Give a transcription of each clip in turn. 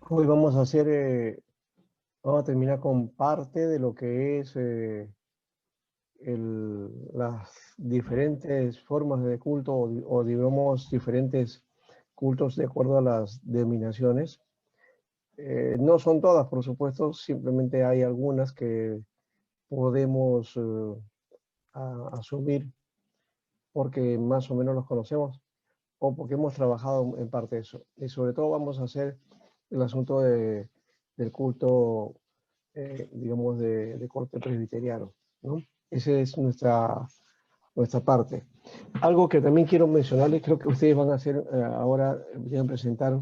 Hoy vamos a hacer, vamos a terminar con parte de lo que es las diferentes formas de culto o digamos diferentes cultos de acuerdo a las denominaciones. No son todas, por supuesto, simplemente hay algunas que podemos asumir porque más o menos los conocemos o porque hemos trabajado en parte de eso. Y sobre todo vamos a hacer el asunto del culto, digamos, de corte presbiteriano, ¿no? Esa es nuestra parte. Algo que también quiero mencionarles, creo que ustedes van a hacer ahora, van a presentar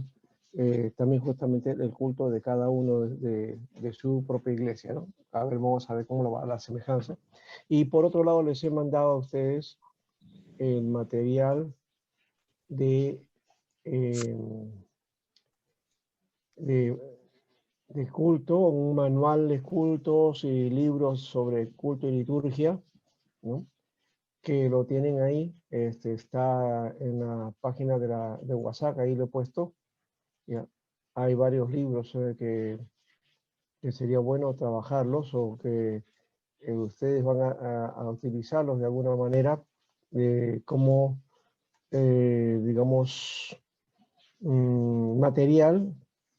también justamente el culto de cada uno de su propia iglesia, ¿no? A ver, vamos a ver cómo va la semejanza. Y por otro lado, les he mandado a ustedes el material de, eh, de, de culto, un manual de cultos y libros sobre culto y liturgia, ¿no? Que lo tienen ahí, está en la página de WhatsApp, ahí lo he puesto, ya. Hay varios libros que sería bueno trabajarlos o que ustedes van a utilizarlos de alguna manera como, digamos, material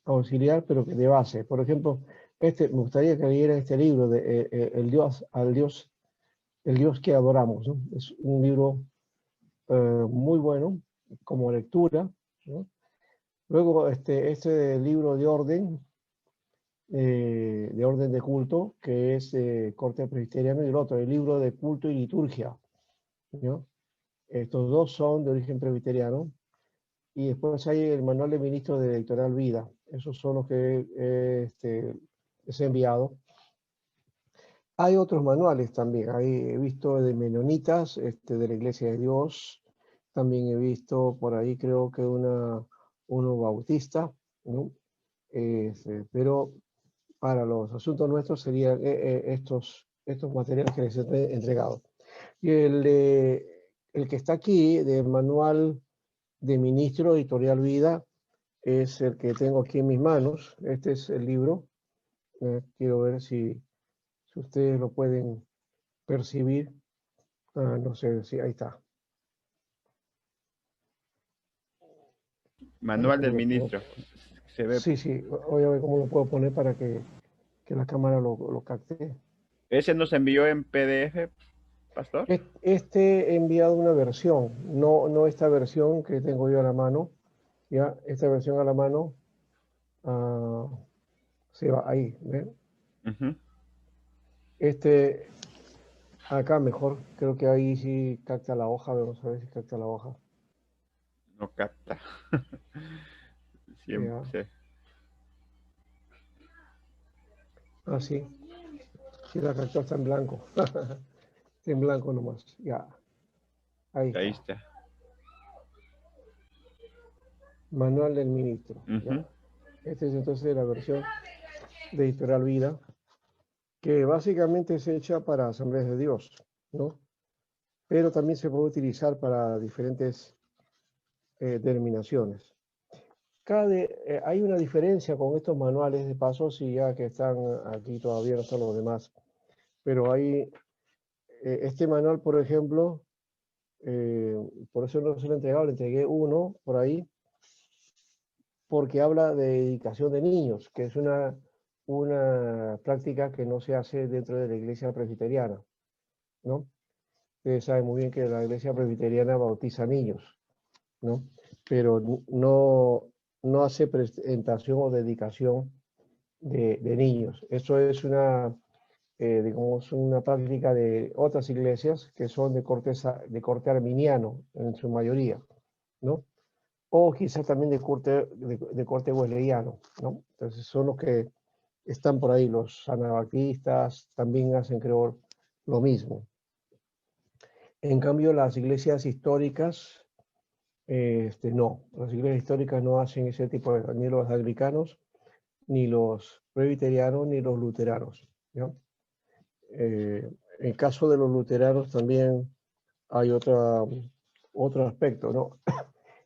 auxiliar, pero que de base. Por ejemplo, me gustaría que leyera este libro de el Dios que adoramos, ¿no? Es un libro muy bueno como lectura, ¿no? Luego, este libro de orden de culto, que es corte presbiteriano, y el otro, el libro de culto y liturgia, ¿no? Estos dos son de origen presbiteriano. Y después hay el manual de ministro de Editorial Vida. Esos son los que les he enviado. Hay otros manuales también. Ahí he visto de menonitas, de la Iglesia de Dios. También he visto por ahí, creo que uno bautista, ¿no? Pero para los asuntos nuestros serían estos materiales que les he entregado. Y el que está aquí, de manual de ministro Editorial Vida, es el que tengo aquí en mis manos. Este es el libro. Quiero ver si ustedes lo pueden percibir. No sé si ahí está. A ver Manual cómo del lo puedo. ministro. Se ve. Sí, sí, voy a ver cómo lo puedo poner para que la cámara lo capte. Ese nos envió en PDF, pastor. He enviado una versión, no esta versión que tengo yo a la mano. Ya, esta versión a la mano ah, se va ahí, ¿ven? Ujú. Acá mejor, creo que ahí sí capta la hoja, vamos a ver si capta la hoja. No capta. Ya, Siempre. sí, sí la captó, está en blanco. Está en blanco nomás, ya, ahí Ahí está. está. Manual del ministro, ya. Ujú. Esta es entonces la versión de Editorial Vida, que básicamente es hecha para Asambleas de Dios, ¿no? Pero también se puede utilizar para diferentes denominaciones. Hay una diferencia con estos manuales de pasos y ya que están aquí todavía no están los demás, pero hay este manual, por ejemplo, por eso no se lo he entregado, le entregué uno por ahí, porque habla de dedicación de niños, que es una práctica que no se hace dentro de la iglesia presbiteriana, ¿no? Ustedes saben muy bien que la iglesia presbiteriana bautiza niños, ¿no? Pero no hace presentación o dedicación de niños. Eso es digamos, una práctica de otras iglesias que son de corte arminiano en su mayoría, ¿no? O quizás también de corte wesleyano, ¿no? Entonces son los que están por ahí, los anabaptistas también hacen, creo, lo mismo. En cambio, las iglesias históricas, no, las iglesias históricas no hacen ese tipo de, ni los anglicanos, ni los presbiterianos, ni los luteranos, ¿no? En el caso de los luteranos también hay otro aspecto, ¿no?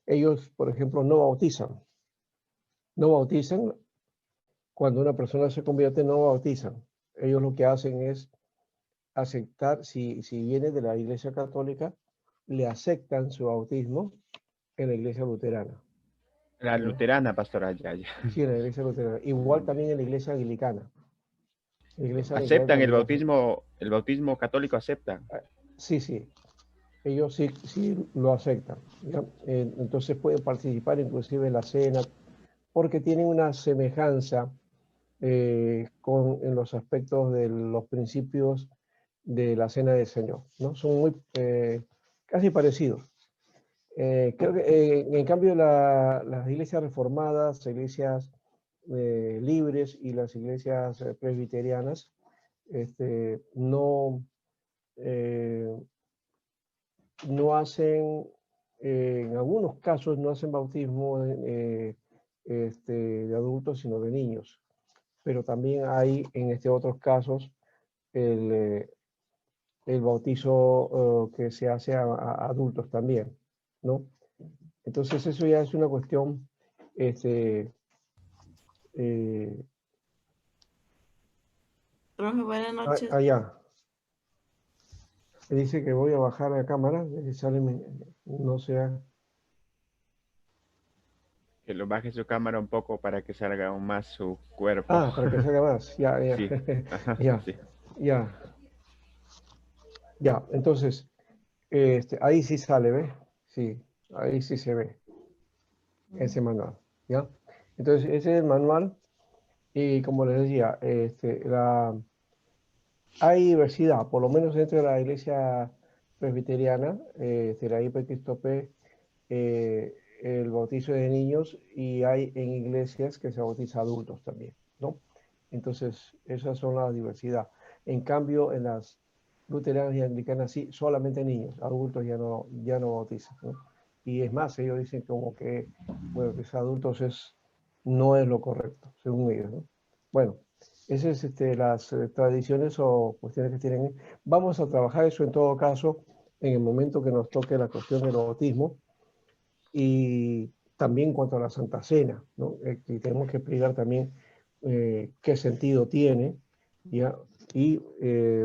Ellos, por ejemplo, no bautizan, cuando una persona se convierte no bautizan. Ellos lo que hacen es aceptar, si viene de la Iglesia Católica, le aceptan su bautismo en la Iglesia Luterana. La ¿No? luterana, pastor, ya, ya. Sí, en la Iglesia Luterana. Igual también en la Iglesia Anglicana. La Iglesia Anglicana ¿Aceptan también hace. el bautismo católico aceptan? Ah, sí, sí, ellos sí, sí lo aceptan. ¿Ya? Entonces pueden participar inclusive en la cena, porque tienen una semejanza en los aspectos de los principios de la cena del Señor, ¿no? Son muy casi parecidos. Creo que en cambio las iglesias reformadas, las iglesias libres y las iglesias presbiterianas no, eh, no hacen, en algunos casos no hacen bautismo de adultos, sino de niños. Pero también hay en otros casos el, el bautizo que se hace a adultos también, ¿no? Entonces eso ya es una cuestión este, eh, Profe, buenas noches. allá. Me dice que voy a bajar la cámara, sale, no sea. Que lo baje su cámara un poco para que salga aún más su cuerpo. Ah, para que salga más. Ya, ya, Sí, ajá, ya, sí. ya, ya. Entonces, ahí sí sale, ¿ves? Sí, ahí sí se ve ese manual, ¿ya? Entonces, ese es el manual y como les decía, hay diversidad, por lo menos dentro de la iglesia presbiteriana, de la IPX el bautizo de niños y hay en iglesias que se bautiza adultos también, ¿no? Entonces, esas son las diversidad. En cambio, en las luteranas y anglicanas sí, solamente niños, adultos ya no bautizan, ¿no? Y es más, ellos dicen como que, bueno, que ser adultos no es lo correcto, según ellos, ¿no? Bueno, esas es las tradiciones o cuestiones que tienen. Vamos a trabajar eso en todo caso en el momento que nos toque la cuestión del bautismo y también en cuanto a la Santa Cena, ¿no? Que tenemos que explicar también qué sentido tiene, ¿ya? Y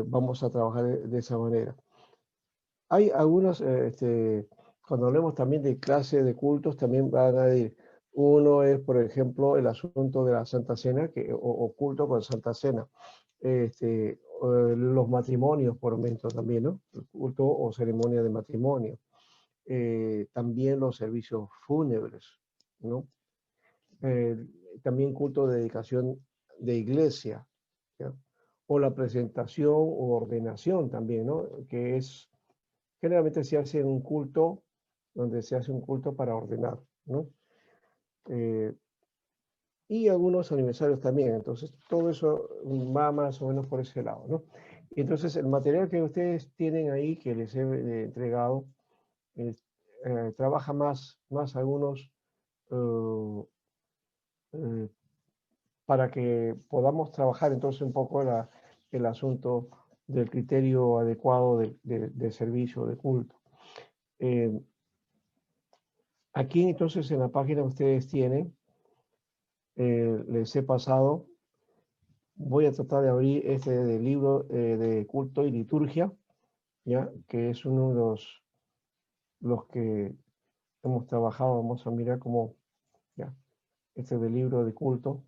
vamos a trabajar de esa manera. Hay algunos, cuando hablemos también de clase de cultos, también van a ir. Uno es, por ejemplo, el asunto de la Santa Cena, o culto con Santa Cena. Los matrimonios, por momento también, ¿no? El culto o ceremonia de matrimonio. También los servicios fúnebres, ¿no? Eh, También culto de dedicación de iglesia, ¿ya? O la presentación o ordenación también, ¿no? Que es, generalmente se hace en un culto, donde se hace un culto para ordenar, ¿no? Eh, y algunos aniversarios también, entonces todo eso va más o menos por ese lado, ¿no? Entonces el material que ustedes tienen ahí, que les he entregado, eh, trabaja más algunos eh, eh, para que podamos trabajar entonces un poco el asunto del criterio adecuado de servicio, de culto. Eh, Aquí entonces en la página ustedes tienen, les he pasado, voy a tratar de abrir este del libro de culto y liturgia, ¿ya? Que es uno de los que hemos trabajado. Vamos a mirar cómo, ya, este del libro de culto,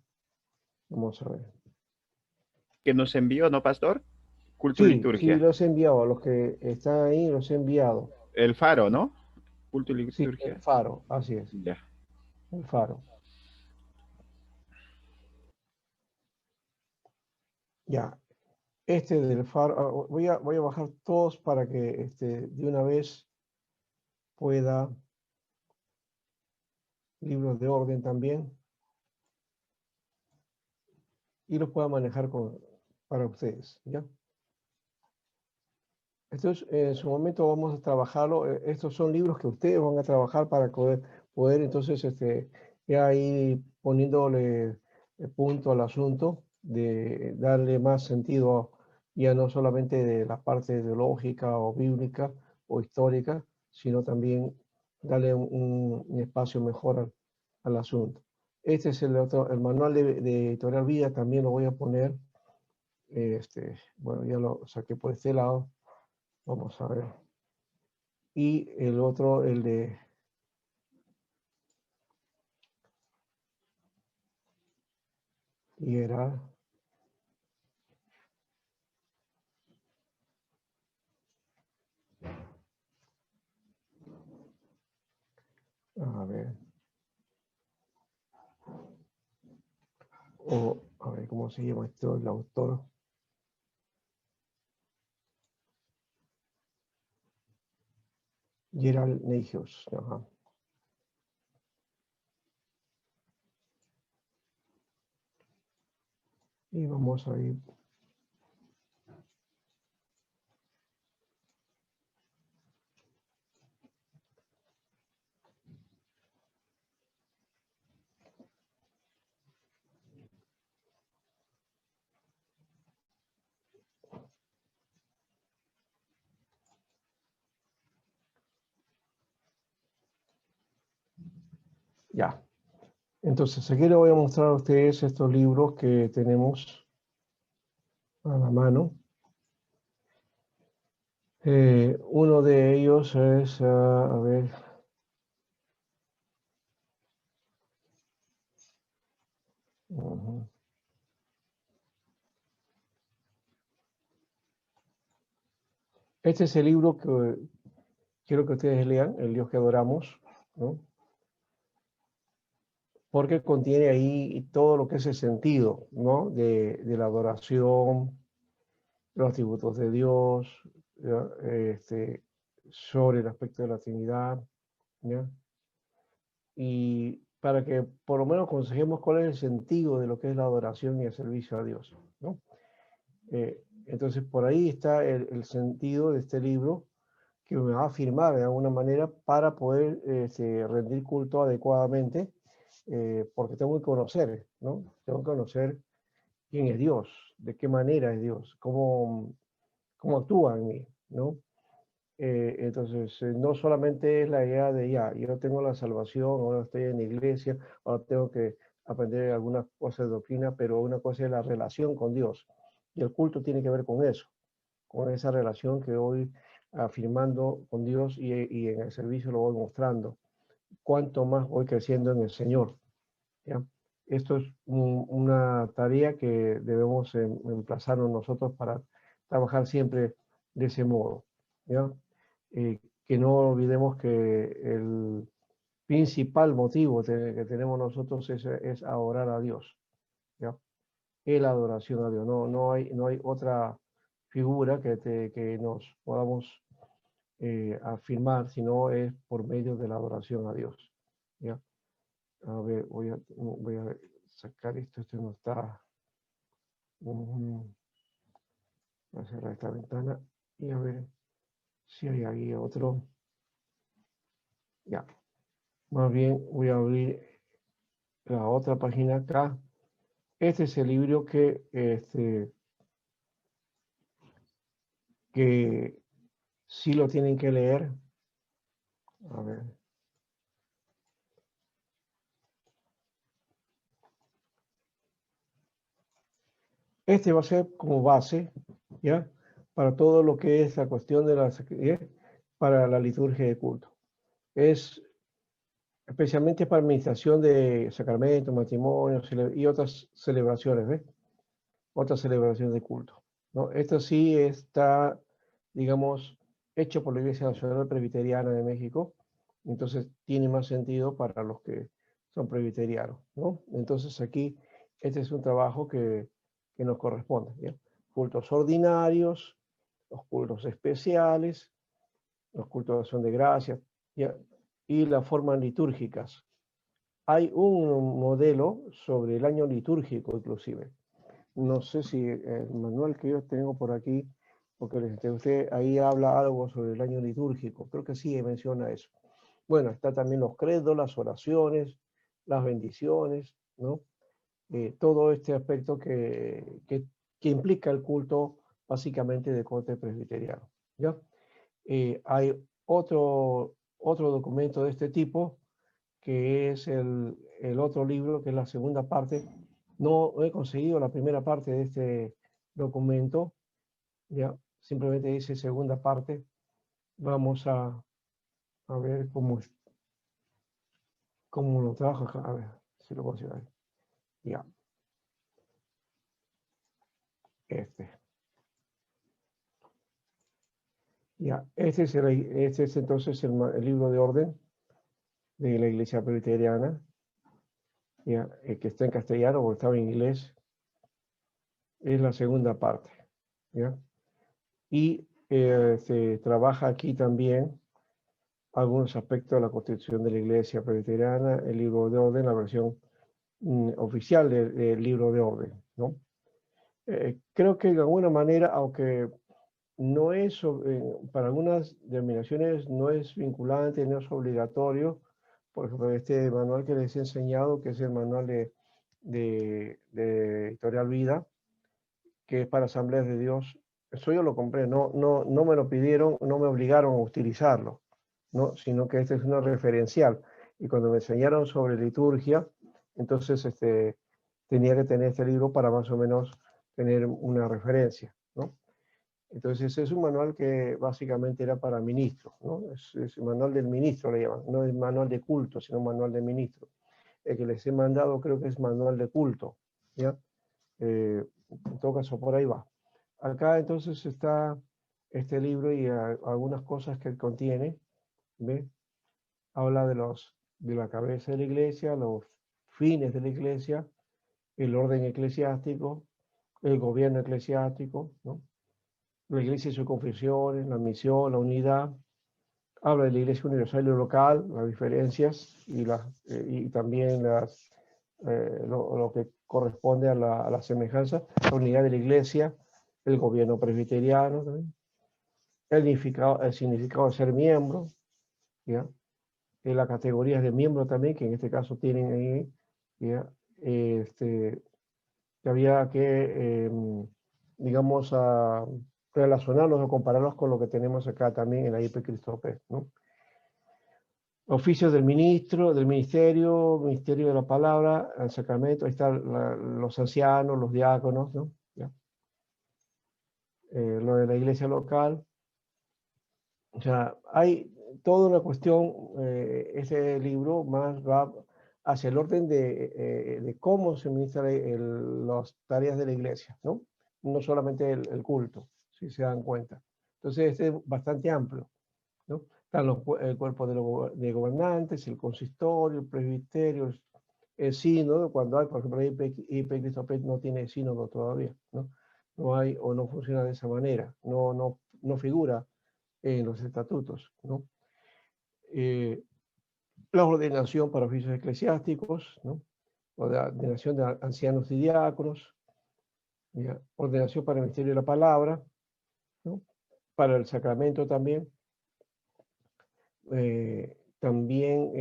vamos a ver. Que nos envió, ¿no, pastor? Culto y Sí, sí, liturgia. los he enviado, a los que están ahí los he enviado. El faro, ¿no? Culto y Sí, el liturgia. faro, así es, Ya. el faro. Ya, este del faro, voy a bajar todos para que de una vez pueda, libros de orden también, y los pueda manejar para ustedes, ¿ya? Entonces, en su momento vamos a trabajarlo. Estos son libros que ustedes van a trabajar para poder entonces, ya ir poniéndole punto al asunto, de darle más sentido, ya no solamente de la parte ideológica o bíblica o histórica, sino también darle un espacio mejor al asunto. Este es el otro, el manual de Editorial Vida, también lo voy a poner. Bueno, ya lo saqué por este lado. Vamos a ver. Y el otro, el de Higuera. A ver. O, a ver, ¿cómo se llama esto? El autor. Gerald Neijius. Ajá. Y vamos a ir. Ya. Entonces, aquí les voy a mostrar a ustedes estos libros que tenemos a la mano. Uno de ellos es, a ver, este es el libro que quiero que ustedes lean, El Dios que adoramos, ¿no? Porque contiene ahí todo lo que es el sentido, ¿no? De la adoración, los atributos de Dios, ¿ya? Sobre el aspecto de la Trinidad, ¿ya? Y para que por lo menos aconsejemos cuál es el sentido de lo que es la adoración y el servicio a Dios, ¿no? Entonces, por ahí está el sentido de este libro que me va a afirmar de alguna manera para poder rendir culto adecuadamente, porque tengo que conocer, ¿no? Tengo que conocer quién es Dios, de qué manera es Dios, cómo actúa en mí, ¿no? Entonces, no solamente es la idea de ya, yo tengo la salvación, ahora estoy en la iglesia, ahora tengo que aprender algunas cosas de doctrina, pero una cosa es la relación con Dios. Y el culto tiene que ver con eso, con esa relación que voy afirmando con Dios y en el servicio lo voy mostrando. Cuánto más voy creciendo en el Señor, ¿ya? Esto es una tarea que debemos emplazarnos nosotros para trabajar siempre de ese modo, ¿ya? Que no olvidemos que el principal motivo que tenemos nosotros es adorar a Dios, ¿ya? Es la adoración a Dios, no hay otra figura que nos podamos afirmar, sino es por medio de la adoración a Dios, ¿ya? A ver, voy a sacar esto no está. Voy a cerrar esta ventana y a ver si hay ahí otro. Ya, más bien voy a abrir la otra página acá. Este es el libro que sí lo tienen que leer. A ver. Este va a ser como base, ¿ya? Para todo lo que es la cuestión de para la liturgia de culto. Es especialmente para administración de sacramentos, matrimonios y otras celebraciones, ¿ves? Otras celebraciones de culto, ¿no? Esto sí está, digamos, hecho por la Iglesia Nacional Presbiteriana de México, entonces tiene más sentido para los que son presbiterianos, ¿no? Entonces aquí este es un trabajo que nos corresponde, ¿bien? Cultos ordinarios, los cultos especiales, los cultos de acción de gracias, ¿ya? Y las formas litúrgicas. Hay un modelo sobre el año litúrgico, inclusive. No sé si el manual que yo tengo por aquí, porque usted ahí habla algo sobre el año litúrgico. Creo que sí menciona eso. Bueno, está también los credos, las oraciones, las bendiciones, ¿no? Todo este aspecto que implica el culto básicamente de corte presbiteriano, ¿ya? Hay otro documento de este tipo que es el otro libro, que es la segunda parte. No he conseguido la primera parte de este documento, ya simplemente dice segunda parte. Vamos a ver cómo lo trabajo acá. A ver si lo consigo ahí. Ya. Ya, este es entonces el libro de orden de la Iglesia Presbiteriana, ya, que está en castellano o estaba en inglés. Es la segunda parte, ¿ya? Y se trabaja aquí también algunos aspectos de la Constitución de la Iglesia Presbiteriana, el libro de orden, la versión oficial del libro de orden, ¿no? Creo que de alguna manera, aunque no es, para algunas denominaciones no es vinculante, no es obligatorio, por ejemplo, este manual que les he enseñado, que es el manual de Editorial Vida, que es para Asambleas de Dios, eso yo lo compré, no me lo pidieron, no me obligaron a utilizarlo, ¿no? Sino que este es una referencial. Y cuando me enseñaron sobre liturgia, entonces tenía que tener este libro para más o menos tener una referencia, ¿no? Entonces es un manual que básicamente era para ministros, ¿no? Es el manual del ministro, le llaman, no es manual de culto, sino manual de ministro. El que les he mandado creo que es manual de culto, ¿ya? En todo caso, por ahí va. Acá entonces está este libro y algunas cosas que contiene, ¿ve? Habla de la cabeza de la iglesia, los fines de la iglesia, el orden eclesiástico, el gobierno eclesiástico, ¿no? La iglesia y sus confesiones, la misión, la unidad. Habla de la iglesia universal y local, las diferencias y también lo que corresponde a la semejanza, la unidad de la iglesia, el gobierno presbiteriano, ¿también? El significado de ser miembro, ¿ya? Las categorías de miembro también, que en este caso tienen ahí, ¿ya? Que había que, digamos, relacionarlos o compararlos con lo que tenemos acá también en la IP Cristo P, ¿no? Oficios del ministro, del ministerio de la palabra, el sacramento, ahí están los ancianos, los diáconos, ¿no? ¿Ya? Lo de la iglesia local. O sea, hay toda una cuestión, ese libro más va hacia el orden de cómo se administran las tareas de la iglesia, ¿no? No solamente el culto, si se dan cuenta. Entonces, este es bastante amplio, ¿no? Están el cuerpo de gobernantes, el consistorio, el presbiterio, el sínodo, cuando hay, por ejemplo, IP Cristo Rey no tiene sínodo todavía, ¿no? No hay o no funciona de esa manera, no figura en los estatutos, ¿no? La ordenación para oficios eclesiásticos, ¿no? Ordenación de ancianos y diáconos, ¿ya? Ordenación para el ministerio de la palabra, ¿no? Para el sacramento también. También,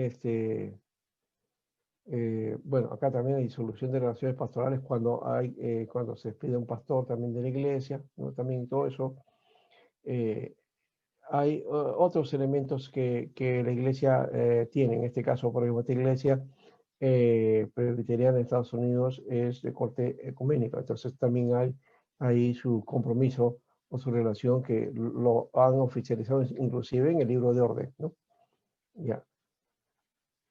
bueno, acá también hay disolución de relaciones pastorales cuando se despide un pastor también de la iglesia, ¿no? También todo eso. Hay otros elementos que la iglesia tiene. En este caso, por ejemplo, esta iglesia presbiteriana de Estados Unidos es de corte ecuménico. Entonces también hay ahí su compromiso o su relación que lo han oficializado inclusive en el libro de orden, ¿no? Ya.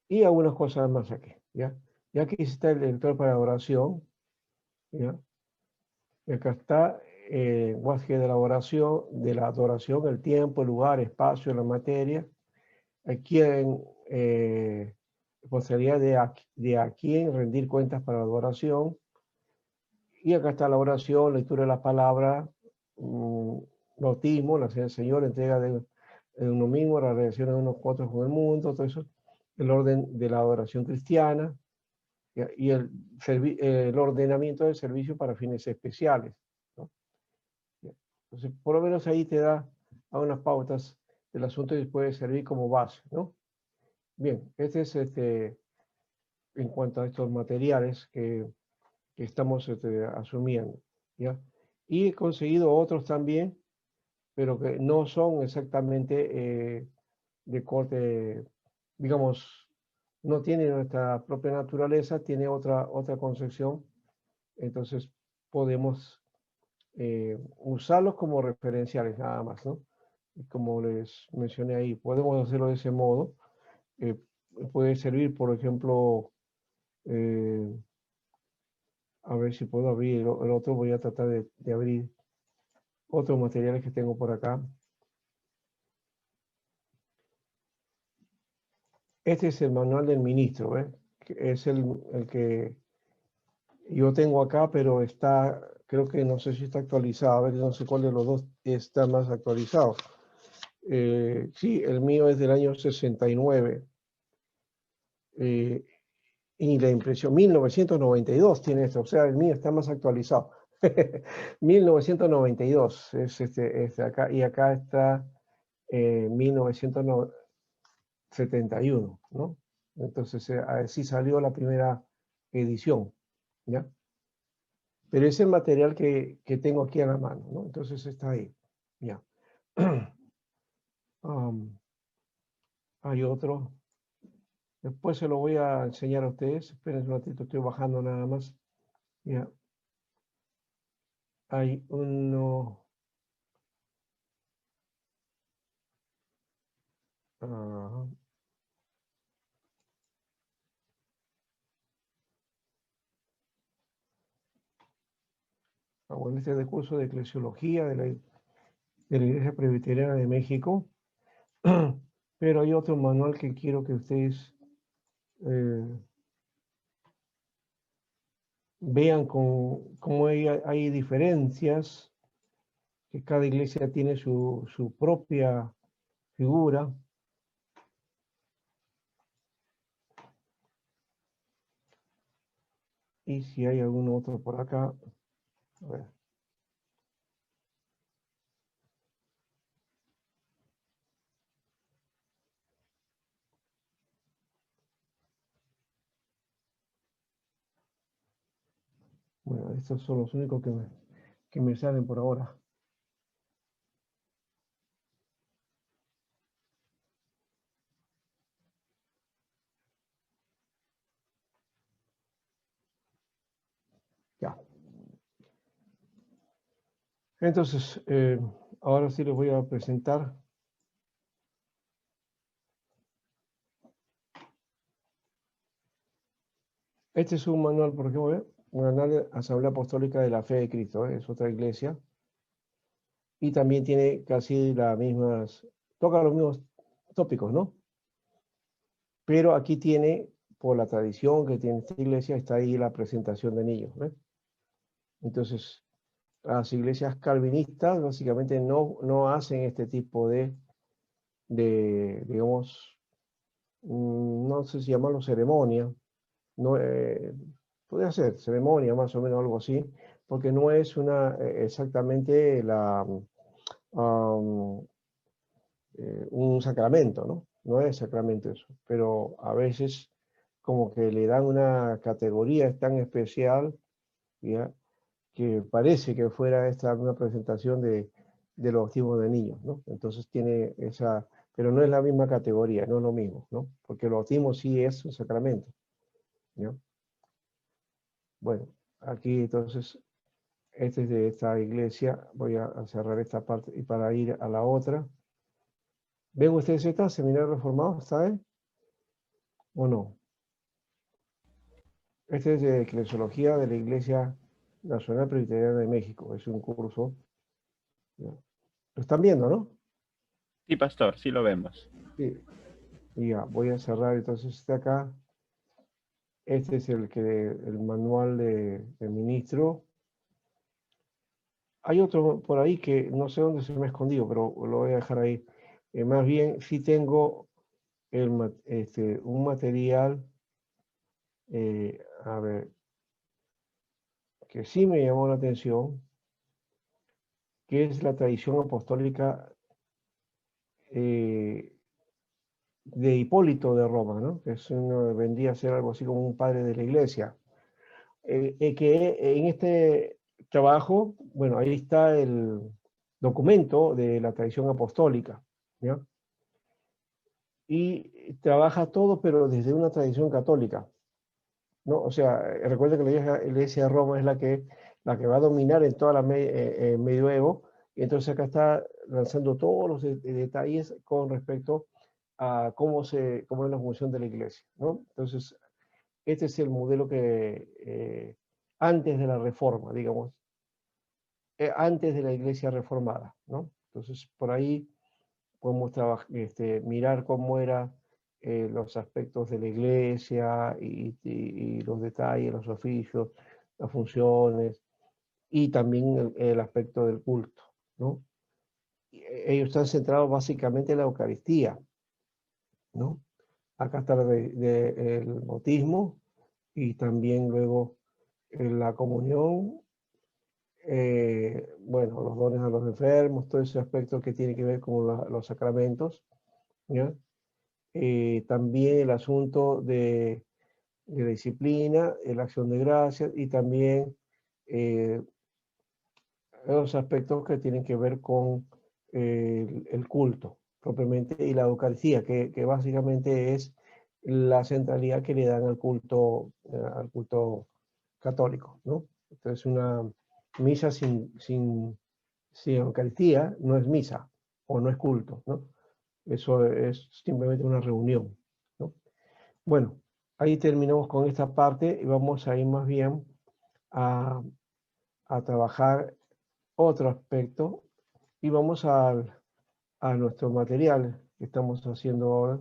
Y algunas cosas más aquí, ¿ya? Y aquí está el lector para oración, ¿ya? Y acá está el lenguaje de la adoración, el tiempo, el lugar, espacio, la materia. Aquí en posibilidad de a quién rendir cuentas para la adoración. Y acá está la oración, lectura de la palabra, bautismo, la cena del Señor, entrega de uno mismo, la relación de unos con otros con el mundo, todo eso, el orden de la adoración cristiana y el ordenamiento del servicio para fines especiales, ¿no? Entonces, por lo menos ahí te da algunas pautas del asunto y puede servir como base, ¿no? Bien, este es en cuanto a estos materiales que estamos asumiendo, ¿ya? Y he conseguido otros también, pero que no son exactamente de corte, digamos, no tiene nuestra propia naturaleza, tiene otra concepción. Entonces podemos usarlos como referenciales nada más, ¿no? Y como les mencioné ahí, podemos hacerlo de ese modo. Puede servir, por ejemplo, a ver si puedo abrir el otro, voy a tratar de abrir otros materiales que tengo por acá. Este es el manual del ministro, ¿ves? Es el que yo tengo acá, pero está, creo que no sé si está actualizado, a ver, no sé cuál de los dos está más actualizado. Sí, el mío es del año 69. Y la impresión, 1992 tiene esto, o sea, el mío está más actualizado. 1992 es este acá, y acá está 1971, ¿no? Entonces, así salió la primera edición, ¿ya? Pero es el material que tengo aquí a la mano, ¿no? Entonces está ahí, ya. Hay otro. Después se lo voy a enseñar a ustedes. Esperen un ratito, estoy bajando nada más. Ya. Hay uno. Bueno, este es el curso de Eclesiología de la Iglesia Presbiteriana de México. Pero hay otro manual que quiero que ustedes vean cómo hay diferencias, que cada iglesia tiene su propia figura. Y si hay algún otro por acá, a ver. Bueno, estos son los únicos que me salen por ahora. Ya. Entonces, ahora sí les voy a presentar. Este es un manual, por ejemplo, un manual de Asamblea Apostólica de la Fe de Cristo, es otra iglesia. Y también tiene casi las mismas, toca los mismos tópicos, ¿no? Pero aquí tiene, por la tradición que tiene esta iglesia, está ahí la presentación de niños, ¿ves? Entonces, las iglesias calvinistas básicamente no hacen este tipo de digamos, no sé si llamarlo ceremonia, no, podría ser ceremonia más o menos algo así, porque no es exactamente un sacramento, ¿no? No es sacramento eso, pero a veces como que le dan una categoría tan especial, ¿ya? Que parece que fuera esta una presentación de los bautismos de niños, ¿no? Entonces tiene esa, pero no es la misma categoría, no es lo mismo, ¿no? Porque el bautismo sí es un sacramento, ¿no? Bueno, aquí entonces, este es de esta iglesia, voy a cerrar esta parte y para ir a la otra. ¿Ven ustedes esta, Seminario Reformado, ¿saben? ¿O no? Este es de Eclesiología de la Iglesia Nacional Presbiteriana de México, es un curso, ¿no? Lo están viendo, ¿no? Sí, pastor, sí lo vemos. Sí. Y ya, voy a cerrar entonces este acá. Este es el manual del ministro. Hay otro por ahí que no sé dónde se me ha escondido, pero lo voy a dejar ahí. Más bien, sí tengo un material, a ver, que sí me llamó la atención, que es la tradición apostólica de Hipólito de Roma, ¿no? Que vendría a ser algo así como un padre de la iglesia. Que en este trabajo, bueno, ahí está el documento de la tradición apostólica, ¿ya? y trabaja todo, pero desde una tradición católica, ¿no? O sea, recuerda que la iglesia de Roma es la que va a dominar en toda la medioevo, y entonces acá está lanzando todos los detalles con respecto a cómo es la función de la iglesia, ¿no? Entonces, este es el modelo que antes de la reforma, digamos, antes de la iglesia reformada, ¿no? Entonces, por ahí podemos mirar cómo eran los aspectos de la iglesia y los detalles, los oficios, las funciones y también el aspecto del culto, ¿no? Ellos están centrados básicamente en la Eucaristía, ¿no? Acá está el bautismo y también luego la comunión, bueno, los dones a los enfermos, todo ese aspecto que tiene que ver con los sacramentos, ¿ya? También el asunto de disciplina, la acción de gracias y también eh, los aspectos que tienen que ver con el culto propiamente y la Eucaristía, que básicamente es la centralidad que le dan al culto católico, ¿no? Entonces una misa sin Eucaristía no es misa o no es culto, ¿no? Eso es simplemente una reunión, ¿no? Bueno, ahí terminamos con esta parte y vamos a ir más bien a, a trabajar otro aspecto y vamos a nuestro material que estamos haciendo ahora.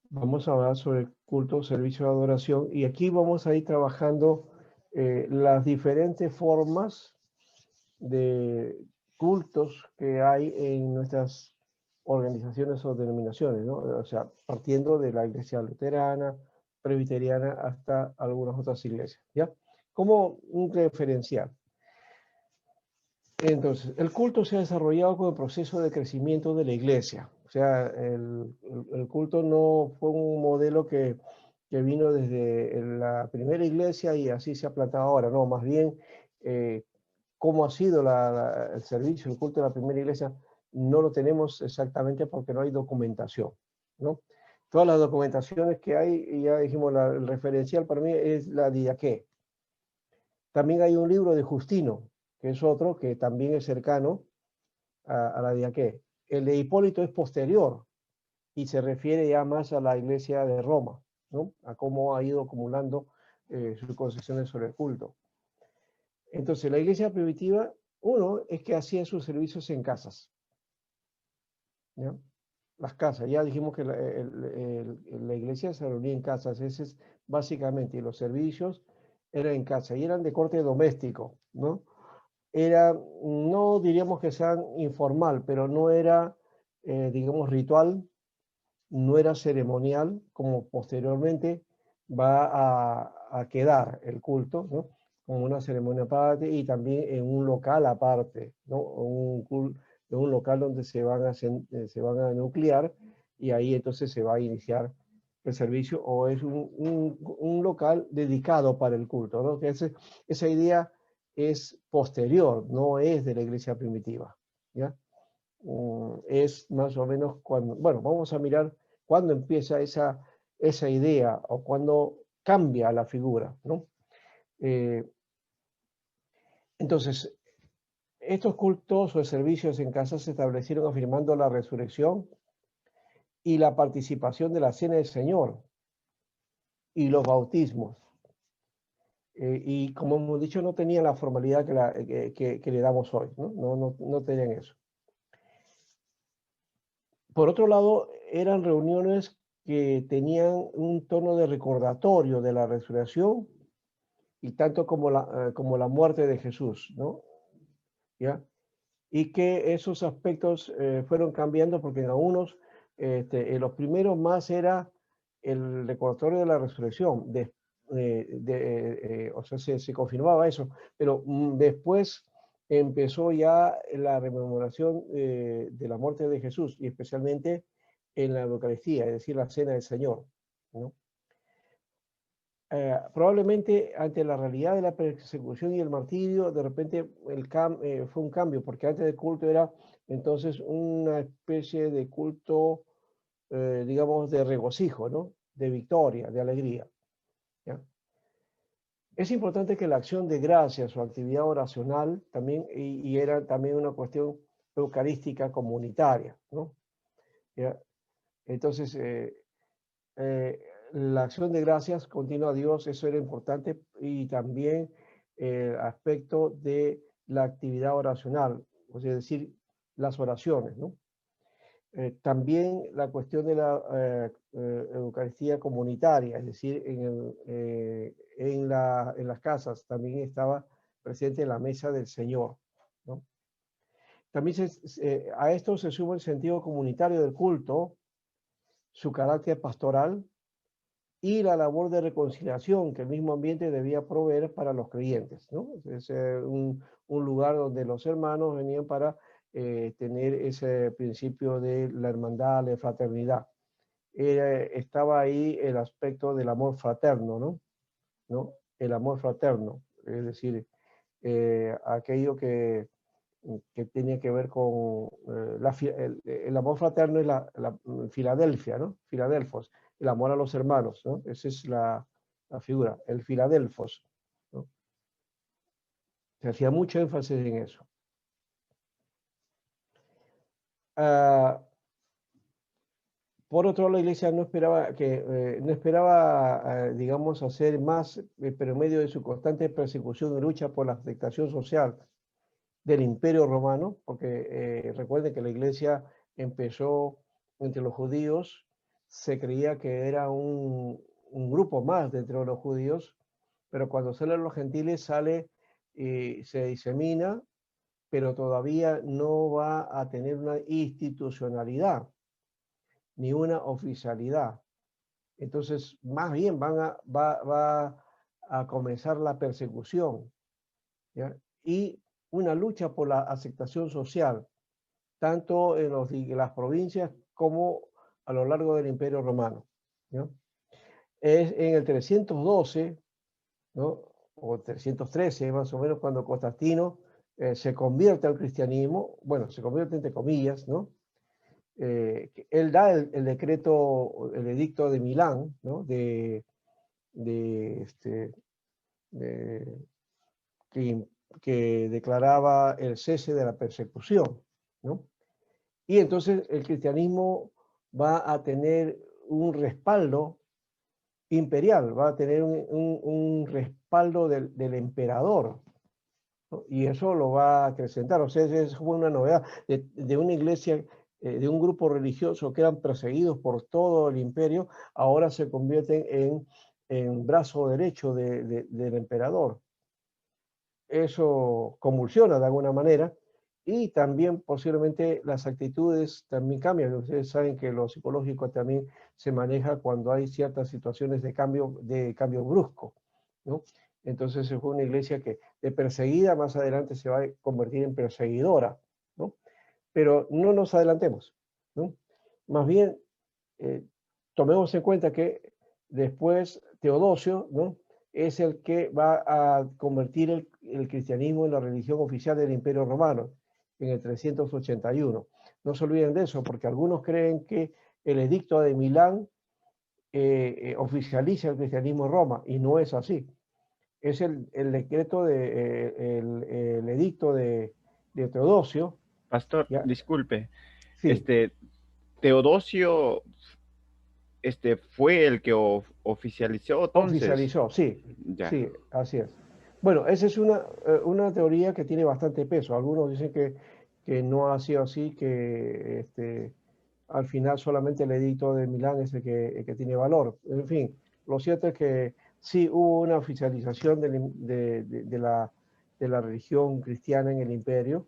Vamos a hablar sobre culto, servicio de adoración y aquí vamos a ir trabajando las diferentes formas de cultos que hay en nuestras organizaciones o denominaciones, ¿no? O sea, partiendo de la iglesia luterana, presbiteriana, hasta algunas otras iglesias, ¿ya? Como un referencial. Entonces, el culto se ha desarrollado como el proceso de crecimiento de la iglesia. O sea, el culto no fue un modelo que vino desde la primera iglesia y así se ha plantado ahora, no, más bien cómo ha sido el servicio, el culto de la primera iglesia, no lo tenemos exactamente porque no hay documentación, ¿no? Todas las documentaciones que hay, y ya dijimos, el referencial para mí es la Didaqué. También hay un libro de Justino, que es otro que también es cercano a la Didaqué. El de Hipólito es posterior y se refiere ya más a la iglesia de Roma, ¿no? A cómo ha ido acumulando sus concepciones sobre el culto. Entonces, la iglesia primitiva, uno, es que hacía sus servicios en casas, ¿ya? Las casas, ya dijimos que la iglesia se reunía en casas, ese es básicamente, y los servicios eran en casa, y eran de corte doméstico, ¿no? Era, no diríamos que sean informal, pero no era, digamos, ritual, no era ceremonial, como posteriormente va a quedar el culto, ¿no? Como una ceremonia aparte y también en un local aparte, ¿no? En un local donde se van a nuclear y ahí entonces se va a iniciar el servicio o es un local dedicado para el culto, ¿no? Que esa idea es posterior, no es de la iglesia primitiva, ¿ya? Es más o menos cuando, bueno, vamos a mirar cuándo empieza esa idea o cuándo cambia la figura, ¿no? Entonces, estos cultos o servicios en casa se establecieron afirmando la resurrección y la participación de la cena del Señor y los bautismos. Y como hemos dicho, no tenían la formalidad que le damos hoy, ¿no? No tenían eso. Por otro lado, eran reuniones que tenían un tono de recordatorio de la resurrección y tanto como la muerte de Jesús, ¿no? ¿Ya? Y que esos aspectos fueron cambiando porque en algunos, en los primeros más era el recordatorio de la resurrección, o sea, se confirmaba eso, pero después empezó ya la rememoración de la muerte de Jesús y especialmente en la Eucaristía, es decir, la cena del Señor, ¿no? Probablemente ante la realidad de la persecución y el martirio, de repente fue un cambio, porque antes del culto era entonces una especie de culto digamos, de regocijo, ¿no? De victoria, de alegría. ¿Ya? Es importante que la acción de gracias o actividad oracional también, y era también una cuestión eucarística comunitaria, ¿no? ¿Ya? Entonces, la acción de gracias continua a Dios, eso era importante, y también el aspecto de la actividad oracional, es decir, las oraciones, ¿no? También la cuestión de la Eucaristía comunitaria, es decir, en las casas también estaba presente la mesa del Señor, ¿no? También a esto se suma el sentido comunitario del culto, su carácter pastoral y la labor de reconciliación que el mismo ambiente debía proveer para los creyentes, ¿no? Es un lugar donde los hermanos venían para tener ese principio de la hermandad, la fraternidad. Estaba ahí el aspecto del amor fraterno, ¿no? El amor fraterno, es decir, aquello que tiene que ver con el amor fraterno es la Filadelfia, ¿no? Filadelfos, el amor a los hermanos, ¿no? Esa es la figura, el Filadelfos, ¿no? Se hacía mucho énfasis en eso. Por otro lado, la iglesia no esperaba, digamos, hacer más, pero en medio de su constante persecución y lucha por la aceptación social del Imperio Romano, porque recuerden que la iglesia empezó entre los judíos, se creía que era un grupo más dentro de los judíos, pero cuando salen los gentiles sale y se disemina, pero todavía no va a tener una institucionalidad ni una oficialidad. Entonces, más bien va a comenzar la persecución, ¿ya? Y una lucha por la aceptación social, tanto en las provincias como a lo largo del Imperio Romano, ¿no? Es en el 312, ¿no? O 313 más o menos, cuando Constantino se convierte al cristianismo, bueno, se convierte entre comillas, ¿no? Él da el decreto, el edicto de Milán, ¿no? de que declaraba el cese de la persecución, ¿no? Y entonces el cristianismo va a tener un respaldo imperial, va a tener un respaldo del emperador, ¿no? Y eso lo va a acrecentar. O sea, eso fue una novedad de una iglesia, de un grupo religioso que eran perseguidos por todo el imperio, ahora se convierten en brazo derecho del emperador. Eso convulsiona de alguna manera, y también posiblemente las actitudes también cambian. Ustedes saben que lo psicológico también se maneja cuando hay ciertas situaciones de cambio brusco, ¿no? Entonces es una iglesia que de perseguida más adelante se va a convertir en perseguidora, ¿no? Pero no nos adelantemos, ¿no? Más bien, tomemos en cuenta que después Teodosio, ¿no? Es el que va a convertir el cristianismo en la religión oficial del Imperio Romano en el 381. No se olviden de eso, porque algunos creen que el edicto de Milán oficializa el cristianismo en Roma, y no es así. Es el decreto, el edicto de Teodosio. Pastor, ¿Ya? disculpe, Sí. Teodosio fue el que oficializó entonces. Oficializó, sí, Ya. sí, así es. Bueno, esa es una teoría que tiene bastante peso. Algunos dicen que no ha sido así, que al final solamente el edicto de Milán es el que tiene valor. En fin, lo cierto es que sí hubo una oficialización de la religión cristiana en el imperio,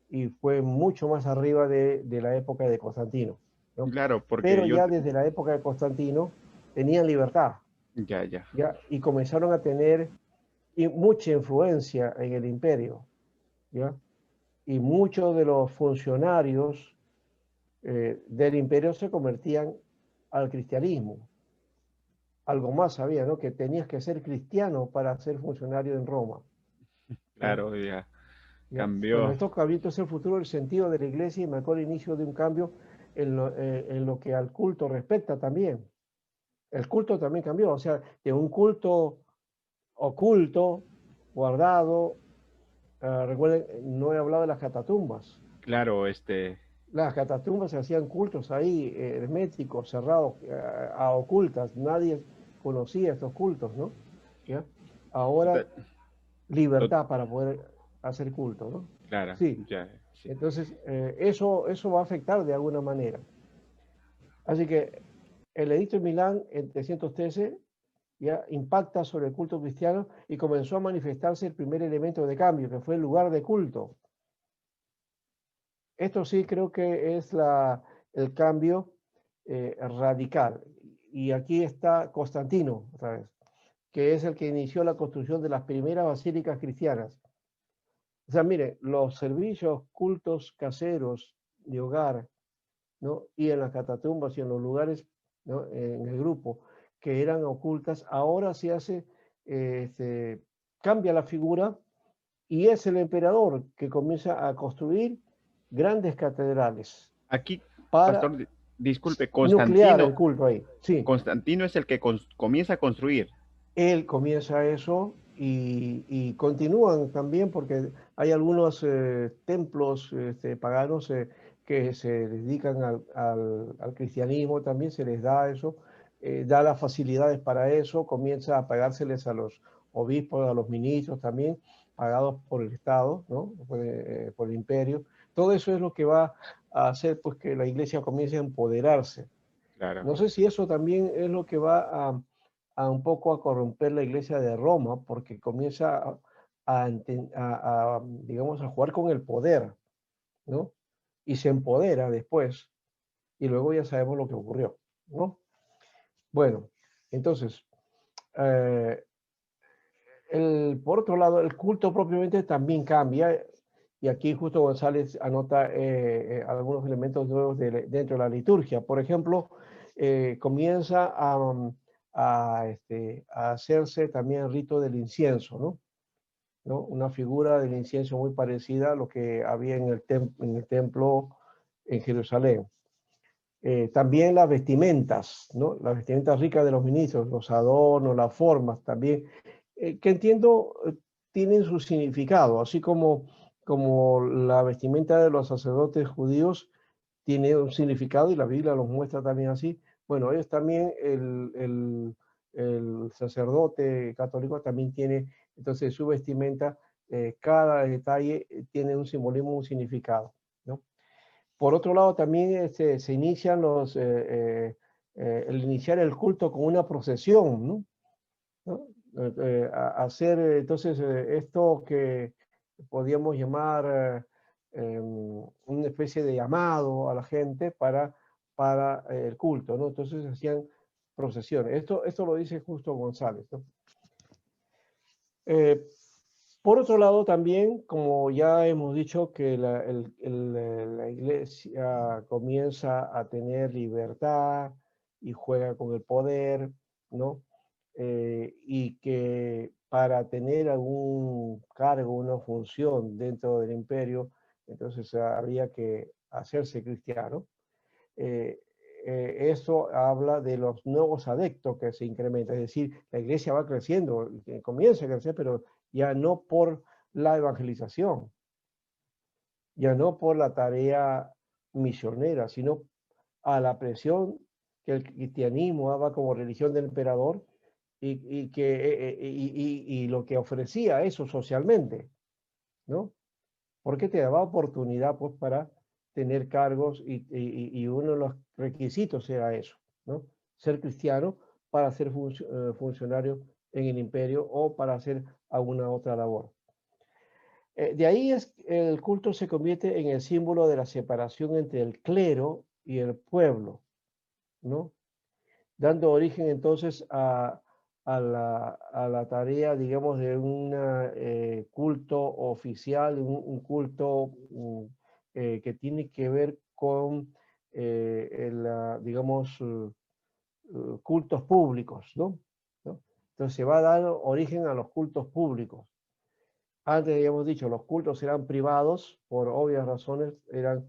y fue mucho más arriba de la época de Constantino, ¿no? Claro, porque Pero ya desde la época de Constantino tenían libertad. Ya, ya. ¿Ya? Y comenzaron a tener mucha influencia en el imperio, ¿ya? Y muchos de los funcionarios del imperio se convertían al cristianismo. Algo más había, ¿no? Que tenías que ser cristiano para ser funcionario en Roma, ¿ya? Claro, ya ¿Ya? Bueno, cambió. esto cambió entonces el futuro del sentido de la iglesia y marcó el inicio de un cambio en lo que al culto respecta también. El culto también cambió, o sea, de un culto oculto, guardado. Recuerden, no he hablado de las catatumbas. Claro, Las catatumbas se hacían cultos ahí, herméticos, cerrados, a ocultas. Nadie conocía estos cultos, ¿no? ¿Ya? Ahora, tota- tot- libertad para poder hacer culto, ¿no? claro, Sí, ya, sí. entonces eso va a afectar de alguna manera. Así que el edicto de Milán en 313 ya impacta sobre el culto cristiano y comenzó a manifestarse el primer elemento de cambio, que fue el lugar de culto. Esto sí creo que es el cambio radical. Y aquí está Constantino, otra vez, que es el que inició la construcción de las primeras basílicas cristianas. O sea, mire, los servicios cultos caseros de hogar, ¿no? Y en las catatumbas y en los lugares, ¿no? En el grupo, que eran ocultas, ahora se hace, cambia la figura y es el emperador que comienza a construir grandes catedrales Aquí, para pastor, disculpe, nuclear el culto ahí. Sí, Constantino es el que comienza a construir. él comienza eso y continúan también porque hay algunos templos paganos que se dedican al cristianismo, también se les da eso, da las facilidades para eso, comienza a pagárseles a los obispos, a los ministros también, pagados por el Estado, ¿no? Por el imperio. Todo eso es lo que va a hacer pues, que la iglesia comience a empoderarse. Claro. No sé si eso también es lo que va a un poco a corromper la iglesia de Roma, porque comienza digamos, a jugar con el poder, ¿no? Y se empodera después, y luego ya sabemos lo que ocurrió, ¿no? Bueno, entonces, eh, por otro lado, el culto propiamente también cambia, y aquí justo González anota algunos elementos nuevos dentro de la liturgia. Por ejemplo, comienza a hacerse también el rito del incienso, ¿no? ¿No? Una figura del incienso muy parecida a lo que había en el templo en Jerusalén. También las vestimentas, ¿no? Las vestimentas ricas de los ministros, los adornos, las formas también, que entiendo tienen su significado, así como la vestimenta de los sacerdotes judíos tiene un significado y la Biblia los muestra también así. Bueno, ellos también, el sacerdote católico también tiene, entonces su vestimenta, cada detalle tiene un simbolismo, un significado, ¿no? Por otro lado, también se inician el iniciar el culto con una procesión, ¿no? ¿No? Hacer entonces esto que podríamos llamar una especie de llamado a la gente para el culto, ¿no? Entonces hacían procesiones. Esto lo dice justo González, ¿no? Eh, por otro lado, también, como ya hemos dicho, que la iglesia comienza a tener libertad y juega con el poder, ¿no? Y que para tener algún cargo, una función dentro del imperio, entonces había que hacerse cristiano. Eh, Eso habla de los nuevos adeptos que se incrementan, es decir, la iglesia va creciendo, comienza a crecer, pero ya no por la evangelización, ya no por la tarea misionera, sino a la presión que el cristianismo daba como religión del emperador y lo que ofrecía eso socialmente, ¿no? Porque te daba oportunidad pues para tener cargos y uno de los requisitos era eso, ¿no? Ser cristiano para ser funcionario en el imperio o para hacer alguna otra labor. De ahí el culto se convierte en el símbolo de la separación entre el clero y el pueblo, ¿no? Dando origen entonces a la tarea, digamos, de un culto oficial, un culto que tiene que ver con, digamos, cultos públicos, ¿no? ¿No? Entonces se va a dar origen a los cultos públicos. Antes habíamos dicho, los cultos eran privados, por obvias razones, eran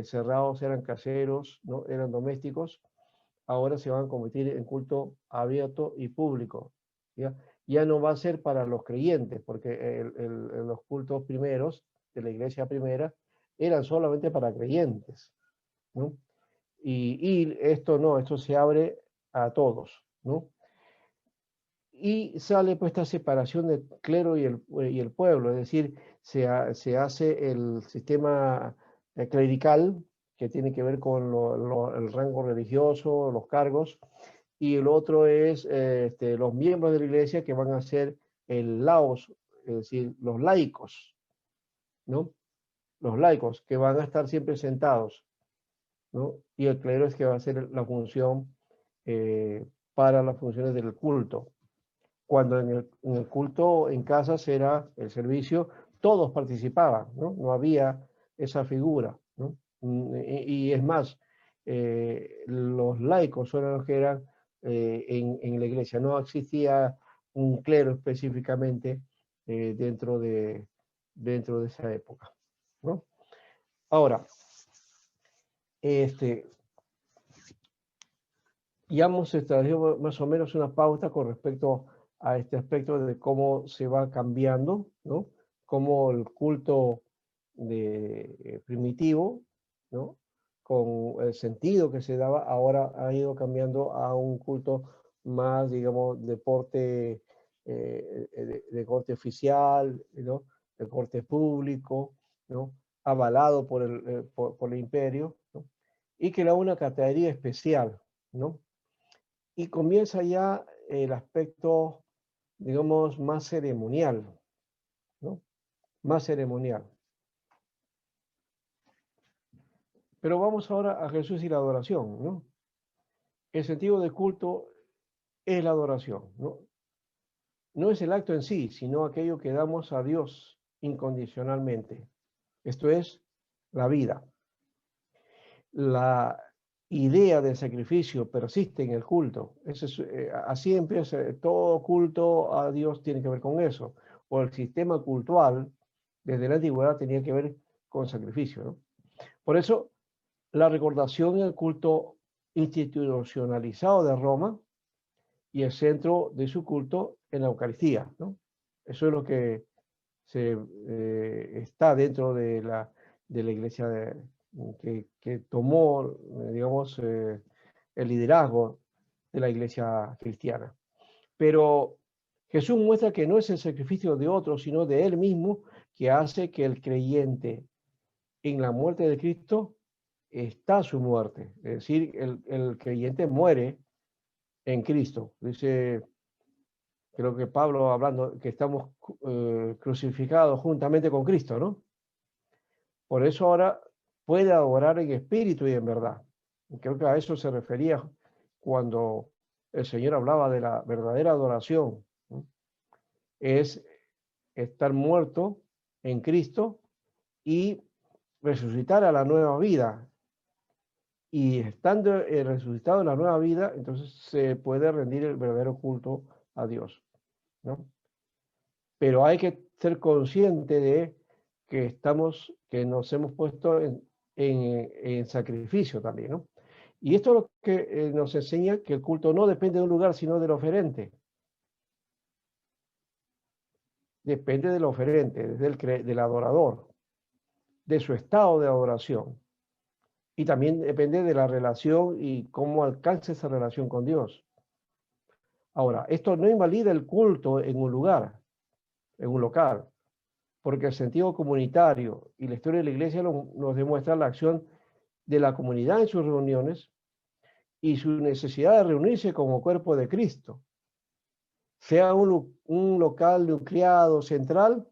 cerrados, eran caseros, ¿no? Eran domésticos, ahora se van a convertir en culto abierto y público. ¿Ya? Ya no va a ser para los creyentes, porque los cultos primeros de la iglesia primera eran solamente para creyentes, ¿no? Y esto no, esto se abre a todos, ¿no? Y sale pues esta separación del clero y el pueblo, es decir, se hace el sistema clerical, que tiene que ver con el rango religioso, los cargos, y el otro es los miembros de la iglesia que van a ser el laos, es decir, los laicos, ¿no? Los laicos que van a estar siempre sentados, ¿no? Y el clero es que va a hacer la función para las funciones del culto. Cuando en el culto en casas era el servicio, todos participaban, ¿no? No había esa figura, ¿no? Y es más, los laicos eran los que eran en la iglesia, no existía un clero específicamente dentro de esa época, ¿no? Ahora, ya hemos establecido más o menos una pauta con respecto a este aspecto de cómo se va cambiando, ¿no? Cómo el culto primitivo, ¿no? Con el sentido que se daba, ahora ha ido cambiando a un culto más, digamos, de corte oficial, ¿no? De corte público, ¿no? Avalado por el imperio, ¿no? Y que le da una categoría especial, ¿no? Y comienza ya el aspecto, digamos, más ceremonial, ¿no? Más ceremonial. Pero vamos ahora a Jesús y la adoración, ¿no? El sentido del culto es la adoración, ¿no? No es el acto en sí, sino aquello que damos a Dios incondicionalmente. Esto es la vida. La idea del sacrificio persiste en el culto. Así empieza, todo culto a Dios tiene que ver con eso. O el sistema cultural desde la antigüedad tenía que ver con sacrificio, ¿no? Por eso, la recordación en el culto institucionalizado de Roma y el centro de su culto en la Eucaristía, ¿no? Eso es lo que está dentro de la iglesia que tomó, digamos, el liderazgo de la iglesia cristiana. Pero Jesús muestra que no es el sacrificio de otros, sino de Él mismo, que hace que el creyente en la muerte de Cristo está su muerte. Es decir, el creyente muere en Cristo. Dice, creo que Pablo hablando, que estamos crucificados juntamente con Cristo, ¿no? Por eso ahora puede adorar en espíritu y en verdad. Y creo que a eso se refería cuando el Señor hablaba de la verdadera adoración, ¿no? Es estar muerto en Cristo y resucitar a la nueva vida. Y estando resucitado en la nueva vida, entonces se puede rendir el verdadero culto a Dios, ¿no? Pero hay que ser consciente de que nos hemos puesto en sacrificio también, ¿no? Y esto es lo que nos enseña que el culto no depende de un lugar, sino del oferente. Depende del oferente, del adorador, de su estado de adoración. Y también depende de la relación y cómo alcanza esa relación con Dios. Ahora, esto no invalida el culto en un lugar, en un local, porque el sentido comunitario y la historia de la iglesia nos demuestra la acción de la comunidad en sus reuniones y su necesidad de reunirse como cuerpo de Cristo, sea un local nucleado central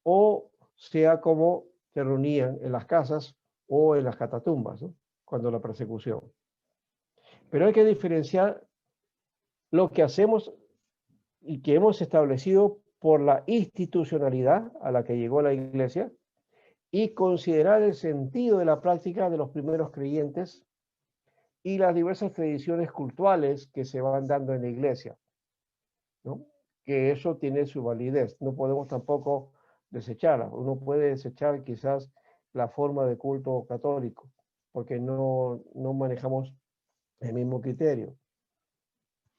o sea como se reunían en las casas o en las catatumbas, ¿no? Cuando la persecución. Pero hay que diferenciar lo que hacemos y que hemos establecido por la institucionalidad a la que llegó la iglesia y considerar el sentido de la práctica de los primeros creyentes y las diversas tradiciones culturales que se van dando en la iglesia, ¿no? Que eso tiene su validez. No podemos tampoco desecharla. Uno puede desechar quizás la forma de culto católico, porque no manejamos el mismo criterio.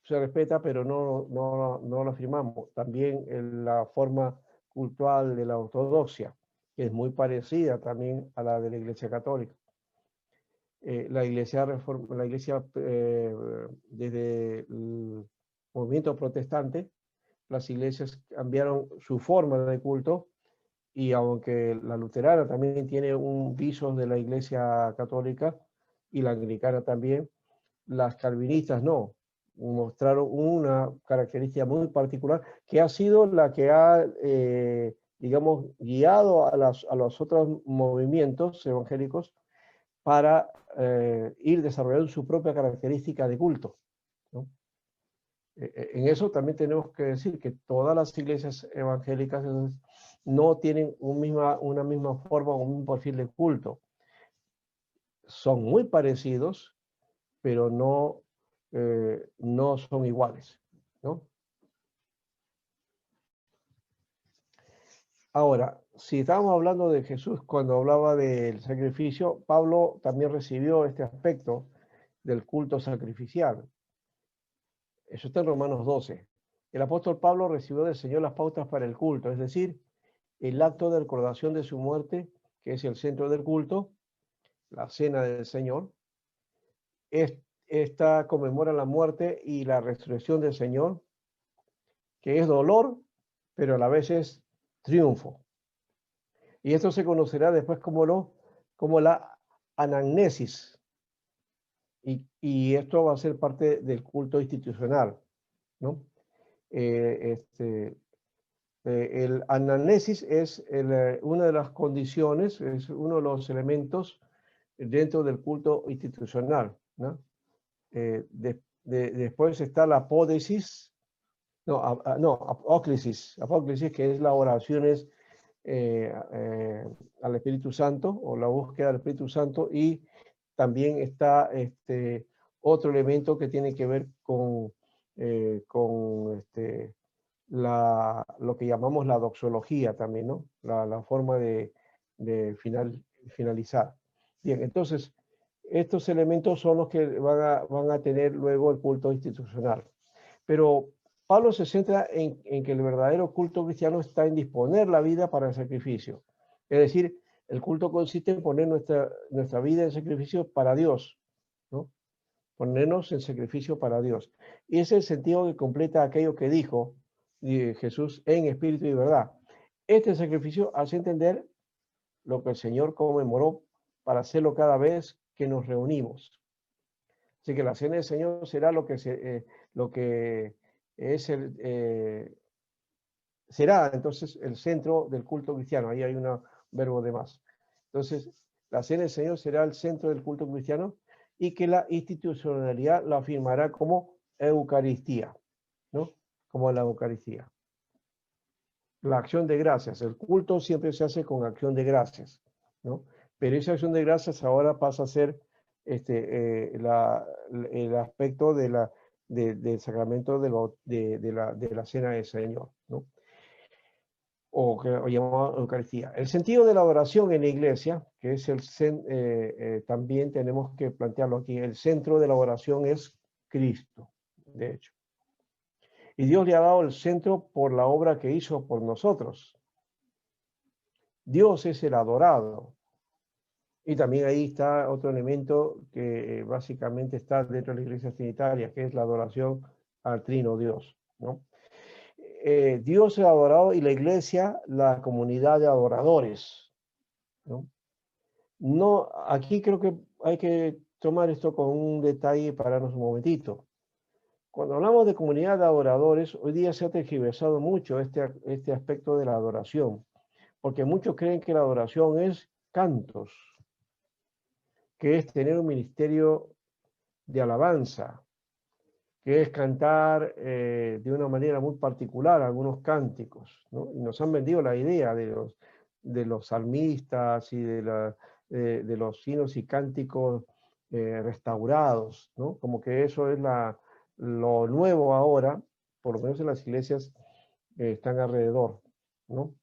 Se respeta, pero no lo afirmamos. También la forma cultural de la ortodoxia, que es muy parecida también a la de la Iglesia Católica. La Iglesia desde el movimiento protestante, las iglesias cambiaron su forma de culto, y aunque la luterana también tiene un viso de la Iglesia Católica y la anglicana también, las calvinistas no, mostraron una característica muy particular que ha sido la que ha, digamos, guiado a los otros movimientos evangélicos para ir desarrollando su propia característica de culto, ¿no? En eso también tenemos que decir que todas las iglesias evangélicas no tienen una misma forma o un perfil de culto. Son muy parecidos, pero no son iguales, ¿no? Ahora, si estamos hablando de Jesús cuando hablaba del sacrificio, Pablo también recibió este aspecto del culto sacrificial. Eso está en Romanos 12. El apóstol Pablo recibió del Señor las pautas para el culto, es decir, el acto de recordación de su muerte, que es el centro del culto, la cena del Señor. Esta conmemora la muerte y la resurrección del Señor, que es dolor, pero a la vez es triunfo. Y esto se conocerá después como la anamnesis. Y esto va a ser parte del culto institucional, ¿no? El anamnesis es una de las condiciones, es uno de los elementos dentro del culto institucional, ¿no? Después está la apódesis, apóclisis, que es las oraciones al Espíritu Santo o la búsqueda del Espíritu Santo, y también está otro elemento que tiene que ver con lo que llamamos la doxología también, ¿no? La forma de finalizar. Bien, entonces, estos elementos son los que van a tener luego el culto institucional. Pero Pablo se centra en que el verdadero culto cristiano está en disponer la vida para el sacrificio. Es decir, el culto consiste en poner nuestra vida en sacrificio para Dios, ¿no? Ponernos en sacrificio para Dios. Y ese es el sentido que completa aquello que dijo Jesús en espíritu y verdad. Este sacrificio hace entender lo que el Señor conmemoró para hacerlo cada vez que nos reunimos. Así que la cena del Señor será lo que es será entonces el centro del culto cristiano. Ahí hay un verbo de más. Entonces, la cena del Señor será el centro del culto cristiano, y que la institucionalidad lo afirmará como Eucaristía, ¿no? Como la Eucaristía. La acción de gracias. El culto siempre se hace con acción de gracias, ¿no? Pero esa acción de gracias ahora pasa a ser el aspecto del sacramento de la cena del Señor, ¿no? O llamado Eucaristía. El sentido de la adoración en la iglesia, que es también tenemos que plantearlo aquí, el centro de la adoración es Cristo, de hecho. Y Dios le ha dado el centro por la obra que hizo por nosotros. Dios es el adorado. Y también ahí está otro elemento que básicamente está dentro de la iglesia trinitaria, que es la adoración al Trino Dios, ¿no? Dios es adorado y la iglesia, la comunidad de adoradores, ¿no? Aquí creo que hay que tomar esto con un detalle y pararnos un momentito. Cuando hablamos de comunidad de adoradores, hoy día se ha tergiversado mucho este aspecto de la adoración, porque muchos creen que la adoración es cantos, que es tener un ministerio de alabanza, que es cantar de una manera muy particular algunos cánticos, ¿no? Y nos han vendido la idea de los salmistas y de los hinos y cánticos restaurados, ¿no? Como que eso es lo nuevo ahora, por lo menos en las iglesias están alrededor, ¿no?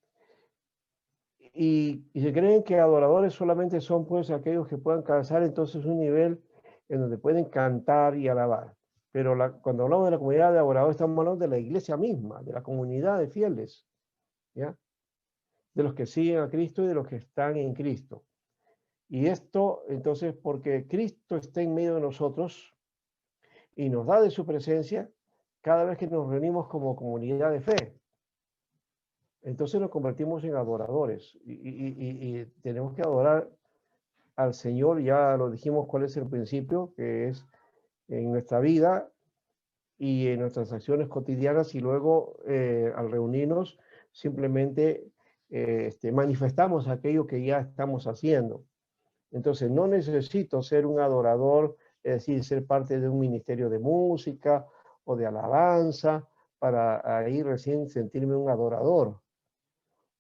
Y se creen que adoradores solamente son pues aquellos que puedan alcanzar entonces un nivel en donde pueden cantar y alabar. Pero cuando hablamos de la comunidad de adoradores, estamos hablando de la iglesia misma, de la comunidad de fieles, ¿ya? De los que siguen a Cristo y de los que están en Cristo. Y esto, entonces, porque Cristo está en medio de nosotros y nos da de su presencia cada vez que nos reunimos como comunidad de fe. Entonces nos convertimos en adoradores y tenemos que adorar al Señor. Ya lo dijimos cuál es el principio, que es en nuestra vida y en nuestras acciones cotidianas, y luego al reunirnos simplemente manifestamos aquello que ya estamos haciendo. Entonces no necesito ser un adorador, es decir, ser parte de un ministerio de música o de alabanza para ahí recién sentirme un adorador,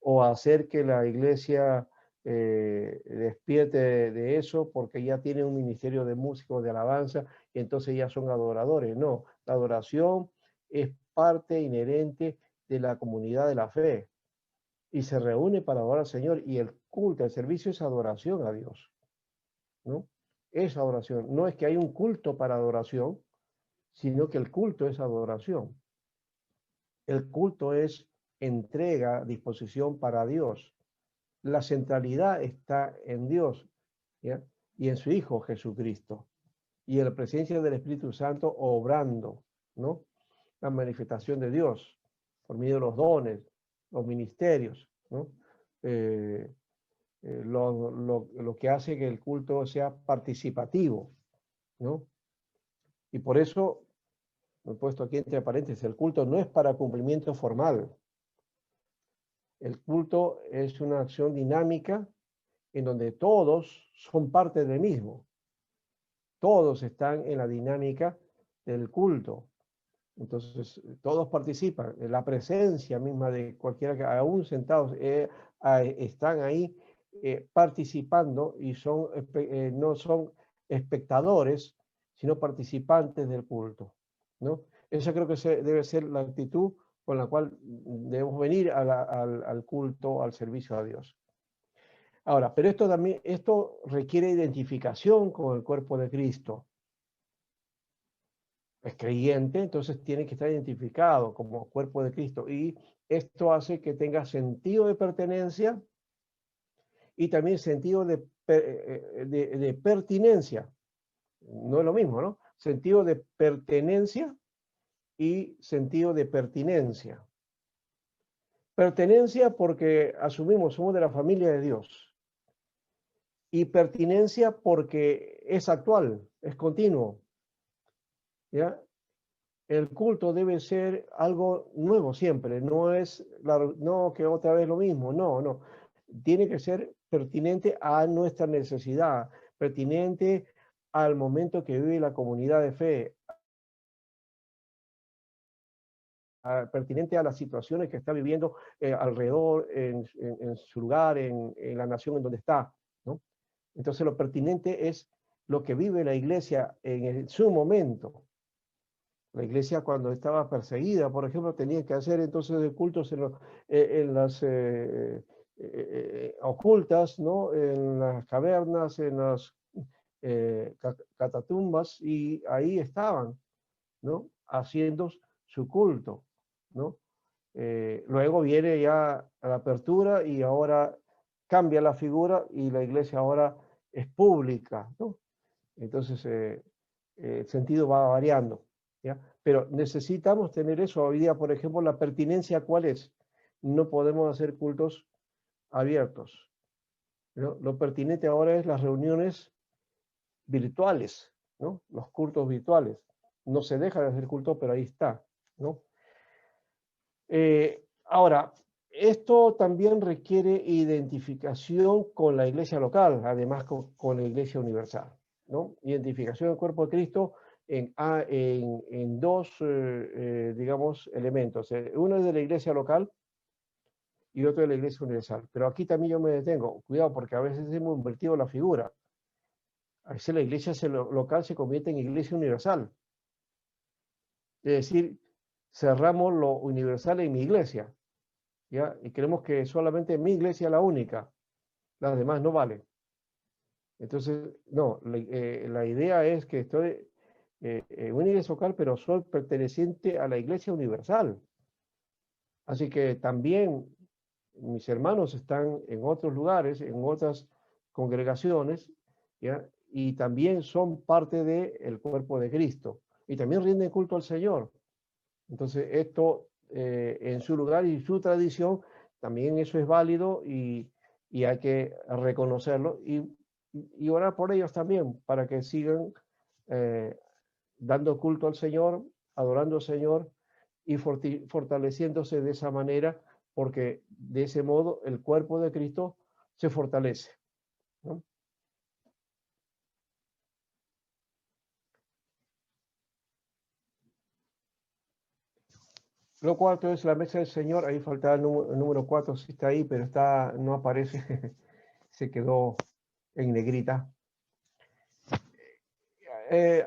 o hacer que la iglesia despierte de eso porque ya tiene un ministerio de música o de alabanza y entonces ya son adoradores. No, la adoración es parte inherente de la comunidad de la fe y se reúne para adorar al Señor, y el culto, el servicio es adoración a Dios, ¿no? Es adoración. No es que hay un culto para adoración, sino que el culto es adoración. El culto es entrega, disposición para Dios. La centralidad está en Dios, ¿ya? Y en su Hijo Jesucristo, y en la presencia del Espíritu Santo obrando, ¿no? La manifestación de Dios por medio de los dones, los ministerios, ¿no? Lo que hace que el culto sea participativo, ¿no? Y por eso, lo he puesto aquí entre paréntesis, el culto no es para cumplimiento formal. El culto es una acción dinámica en donde todos son parte del mismo. Todos están en la dinámica del culto. Entonces, todos participan. La presencia misma de cualquiera que, aún sentados, están ahí participando, y no son espectadores, sino participantes del culto, ¿no? Esa creo que debe ser la actitud con la cual debemos venir al culto, al servicio a Dios. Ahora, pero esto requiere identificación con el cuerpo de Cristo. Es creyente, entonces tiene que estar identificado como cuerpo de Cristo, y esto hace que tenga sentido de pertenencia y también sentido de pertinencia. No es lo mismo, ¿no? Sentido de pertenencia y sentido de pertinencia. Pertenencia porque asumimos, somos de la familia de Dios. Y pertinencia porque es actual, es continuo, ¿ya? El culto debe ser algo nuevo siempre, no que otra vez lo mismo, no. Tiene que ser pertinente a nuestra necesidad, pertinente al momento que vive la comunidad de fe, pertinente a las situaciones que está viviendo alrededor, en su lugar, en la nación en donde está, ¿no? Entonces lo pertinente es lo que vive la iglesia en su momento. La iglesia, cuando estaba perseguida, por ejemplo, tenía que hacer entonces cultos en las ocultas, ¿no? En las cavernas, en las catatumbas, y ahí estaban, ¿no? Haciendo su culto, ¿no? Luego viene ya a la apertura y ahora cambia la figura y la iglesia ahora es pública, ¿no? Entonces el sentido va variando, ¿ya? Pero necesitamos tener eso. Hoy día, por ejemplo, la pertinencia, ¿cuál es? No podemos hacer cultos abiertos, ¿no? Lo pertinente ahora es las reuniones virtuales, ¿no? Los cultos virtuales. No se deja de hacer culto, pero ahí está, ¿no? Ahora, esto también requiere identificación con la iglesia local, además con la iglesia universal, ¿no? Identificación del cuerpo de Cristo en dos, digamos, elementos. Uno es de la iglesia local y otro de la iglesia universal. Pero aquí también yo me detengo. Cuidado, porque a veces hemos invertido la figura. A veces la iglesia local se convierte en iglesia universal. Es decir, cerramos lo universal en mi iglesia ¿ya? Y creemos que solamente mi iglesia es la única, las demás no valen. Entonces, no, la idea es que estoy en una iglesia local, pero soy perteneciente a la iglesia universal. Así que también mis hermanos están en otros lugares, en otras congregaciones, ¿ya? Y también son parte del cuerpo de Cristo. Y también rinden culto al Señor. Entonces, esto en su lugar y su tradición, también eso es válido y hay que reconocerlo y orar por ellos también, para que sigan dando culto al Señor, adorando al Señor y fortaleciéndose de esa manera, porque de ese modo el cuerpo de Cristo se fortalece, ¿no? Lo cuarto es la mesa del Señor. Ahí faltaba el número 4, sí está ahí, pero no aparece, se quedó en negrita.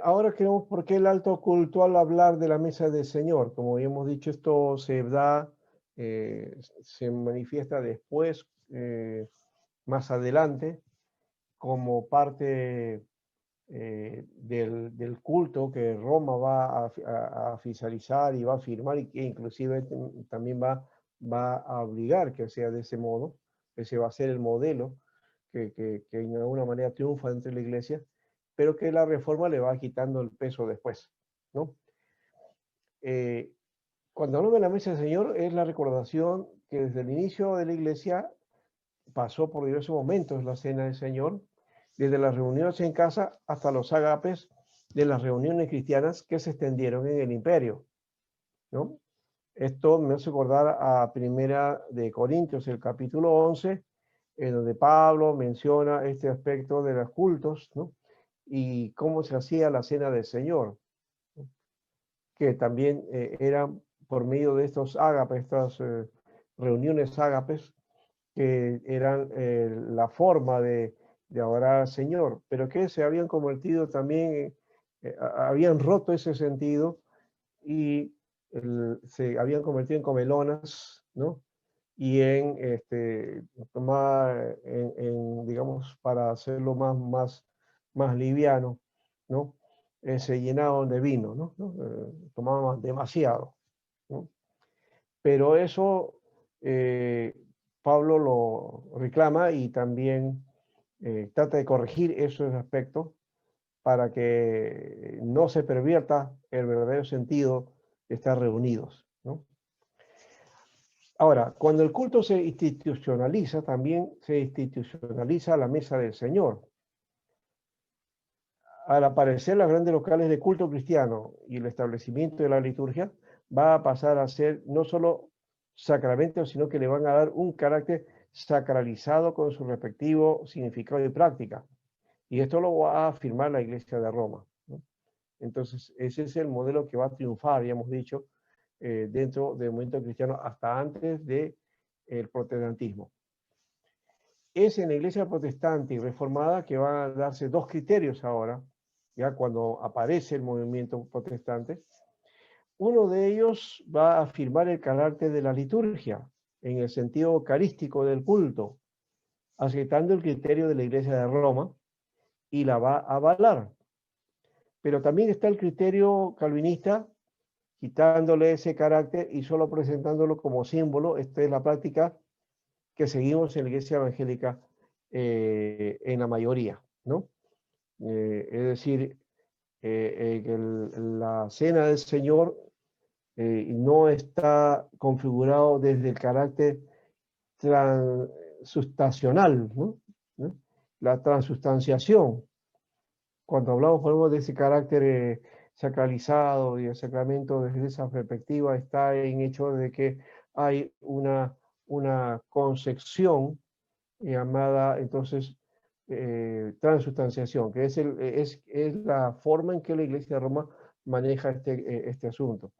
Ahora queremos por qué el alto culto al hablar de la mesa del Señor. Como ya hemos dicho, esto se da, se manifiesta después, más adelante, como parte del culto que Roma va a oficializar y va a firmar, y que inclusive también va a obligar que sea de ese modo. Ese va a ser el modelo que de alguna manera triunfa dentro de la iglesia, pero que la reforma le va quitando el peso después, ¿no? Cuando hablamos de la mesa del Señor, es la recordación que desde el inicio de la iglesia pasó por diversos momentos la cena del Señor, desde las reuniones en casa hasta los ágapes de las reuniones cristianas que se extendieron en el imperio, ¿no? Esto me hace acordar a Primera de Corintios, el capítulo 11, en donde Pablo menciona este aspecto de los cultos, ¿no? Y cómo se hacía la cena del Señor, ¿no? Que también eran por medio de estos ágapes, estas reuniones ágapes, que eran la forma de adorar al Señor, pero que se habían convertido también, habían roto ese sentido y se habían convertido en comelonas, ¿no? Y en tomar, digamos, para hacerlo más liviano, ¿no? Se llenaban de vino, ¿no? Tomaban demasiado, ¿no? Pero eso Pablo lo reclama y también trata de corregir esos aspectos para que no se pervierta el verdadero sentido de estar reunidos, ¿no? Ahora, cuando el culto se institucionaliza, también se institucionaliza la mesa del Señor. Al aparecer las grandes locales de culto cristiano y el establecimiento de la liturgia, va a pasar a ser no solo sacramentos, sino que le van a dar un carácter sacralizado con su respectivo significado y práctica. Y esto lo va a afirmar la Iglesia de Roma, ¿no? Entonces, ese es el modelo que va a triunfar, ya hemos dicho, dentro del movimiento cristiano hasta antes del protestantismo. Es en la Iglesia protestante y reformada que van a darse dos criterios ahora, ya cuando aparece el movimiento protestante. Uno de ellos va a afirmar el carácter de la liturgia en el sentido eucarístico del culto, aceptando el criterio de la Iglesia de Roma y la va a avalar. Pero también está el criterio calvinista, quitándole ese carácter y solo presentándolo como símbolo. Esta es la práctica que seguimos en la Iglesia evangélica en la mayoría, ¿no? Es decir, que la cena del Señor no está configurado desde el carácter transustancial, ¿no? La transustanciación. Cuando hablamos, por ejemplo, de ese carácter sacralizado y el sacramento, desde esa perspectiva, está en hecho de que hay una concepción llamada entonces transustanciación, que es la forma en que la Iglesia de Roma maneja este asunto.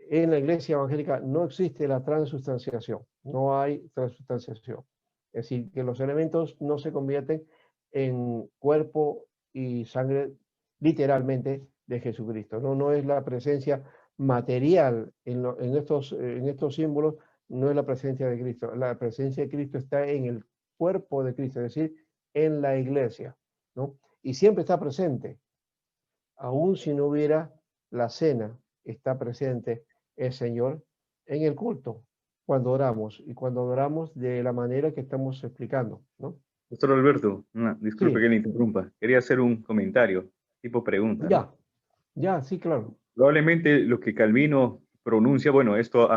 En la Iglesia evangélica no existe la transustanciación, no hay transustanciación. Es decir, que los elementos no se convierten en cuerpo y sangre literalmente de Jesucristo. No es la presencia material en estos símbolos, no es la presencia de Cristo. La presencia de Cristo está en el cuerpo de Cristo, es decir, en la iglesia, ¿no? Y siempre está presente. Aún si no hubiera la cena, está presente el Señor en el culto, cuando oramos, y cuando oramos de la manera que estamos explicando, ¿no? Doctor Alberto, disculpe Sí, que le interrumpa. Quería hacer un comentario, tipo pregunta, ¿no? sí, claro. Probablemente lo que Calvino pronuncia, bueno, esto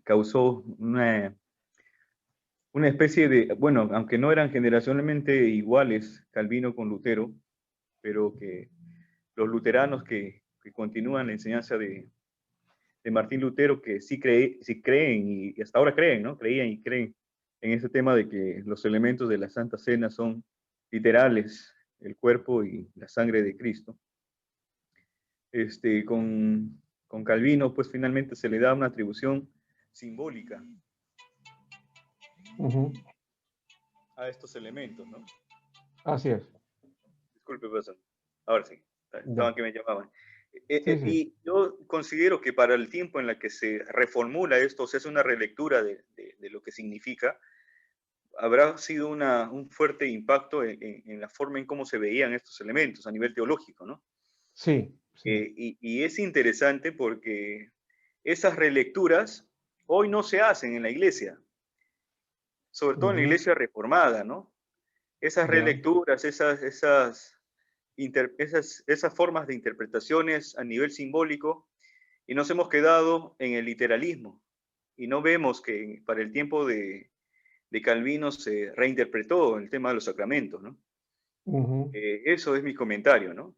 causó una especie de, bueno, aunque no eran generacionalmente iguales Calvino con Lutero, pero que los luteranos que continúan la enseñanza de Martín Lutero, que sí creen y hasta ahora creen, ¿no? Creían y creen en ese tema de que los elementos de la Santa Cena son literales, el cuerpo y la sangre de Cristo. Con Calvino, pues finalmente se le da una atribución simbólica a estos elementos, ¿no? Así es. Disculpe, profesor. Ahora sí, estaban Ya. que me llamaban. Sí, sí. Y yo considero que para el tiempo en el que se reformula esto, se hace una relectura de lo que significa, habrá sido un fuerte impacto en la forma en cómo se veían estos elementos a nivel teológico, ¿no? Sí, sí. Y es interesante porque esas relecturas hoy no se hacen en la iglesia, sobre todo en la iglesia reformada, ¿no? Esas relecturas, esas formas de interpretaciones a nivel simbólico, y nos hemos quedado en el literalismo, y no vemos que para el tiempo de Calvino se reinterpretó el tema de los sacramentos, ¿no? Eso es mi comentario, ¿no?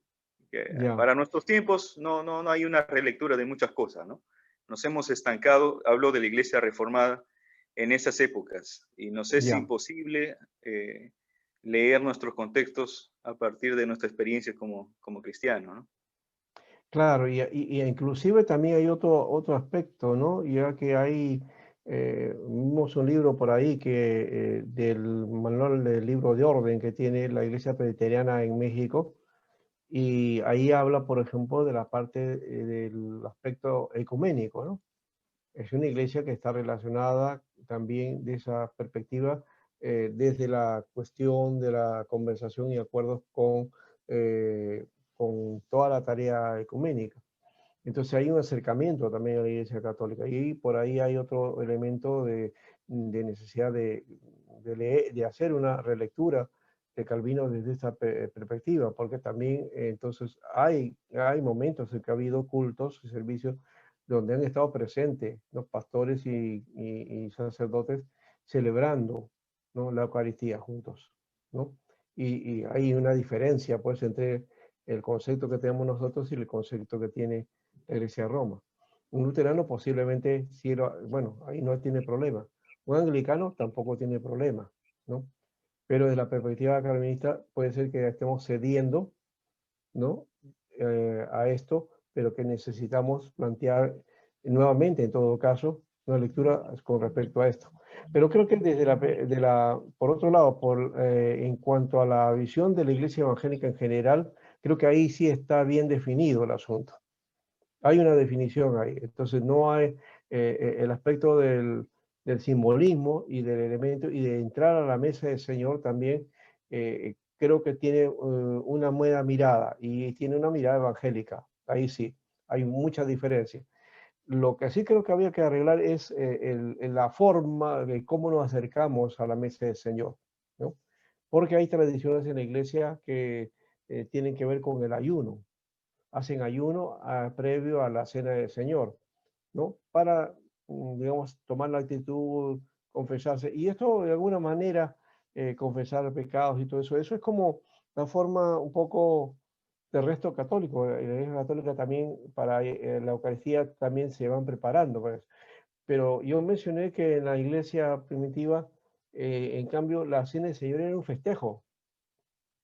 Que para nuestros tiempos no hay una relectura de muchas cosas, ¿no? Nos hemos estancado, hablo de la iglesia reformada en esas épocas, y nos es imposible leer nuestros contextos a partir de nuestra experiencia como cristiano, ¿no? Claro, y inclusive también hay otro aspecto, ¿no? Ya que hay, vimos un libro por ahí que del manual del libro de orden que tiene la Iglesia Presbiteriana en México, y ahí habla, por ejemplo, de la parte del aspecto ecuménico, ¿no? Es una iglesia que está relacionada también de esa perspectiva desde la cuestión de la conversación y acuerdos con toda la tarea ecuménica. Entonces hay un acercamiento también a la Iglesia Católica y por ahí hay otro elemento de necesidad de hacer una relectura de Calvino desde esta perspectiva, porque también entonces hay momentos en que ha habido cultos y servicios donde han estado presentes los pastores y sacerdotes celebrando, ¿no?, la Eucaristía juntos, ¿no? Y hay una diferencia pues entre el concepto que tenemos nosotros y el concepto que tiene la Iglesia de Roma. Un luterano posiblemente, sí, bueno, ahí no tiene problema. Un anglicano tampoco tiene problema, ¿no? Pero desde la perspectiva calvinista puede ser que estemos cediendo, ¿no?, a esto, pero que necesitamos plantear nuevamente, en todo caso, una lectura con respecto a esto. Pero creo que por otro lado, en cuanto a la visión de la Iglesia evangélica en general, creo que ahí sí está bien definido el asunto. Hay una definición ahí. Entonces no hay el aspecto del simbolismo y del elemento y de entrar a la mesa del Señor también. Creo que tiene una buena mirada y tiene una mirada evangélica. Ahí sí, hay mucha diferencia. Lo que sí creo que había que arreglar es la forma de cómo nos acercamos a la mesa del Señor, ¿no? Porque hay tradiciones en la iglesia que tienen que ver con el ayuno. Hacen ayuno previo a la cena del Señor, ¿no? Para, digamos, tomar la actitud, confesarse. Y esto, de alguna manera, confesar pecados y todo eso, eso es como la forma un poco del resto católico. La Iglesia Católica también, para la Eucaristía, también se van preparando, pues. Pero yo mencioné que en la iglesia primitiva, en cambio, la cena del Señor era un festejo,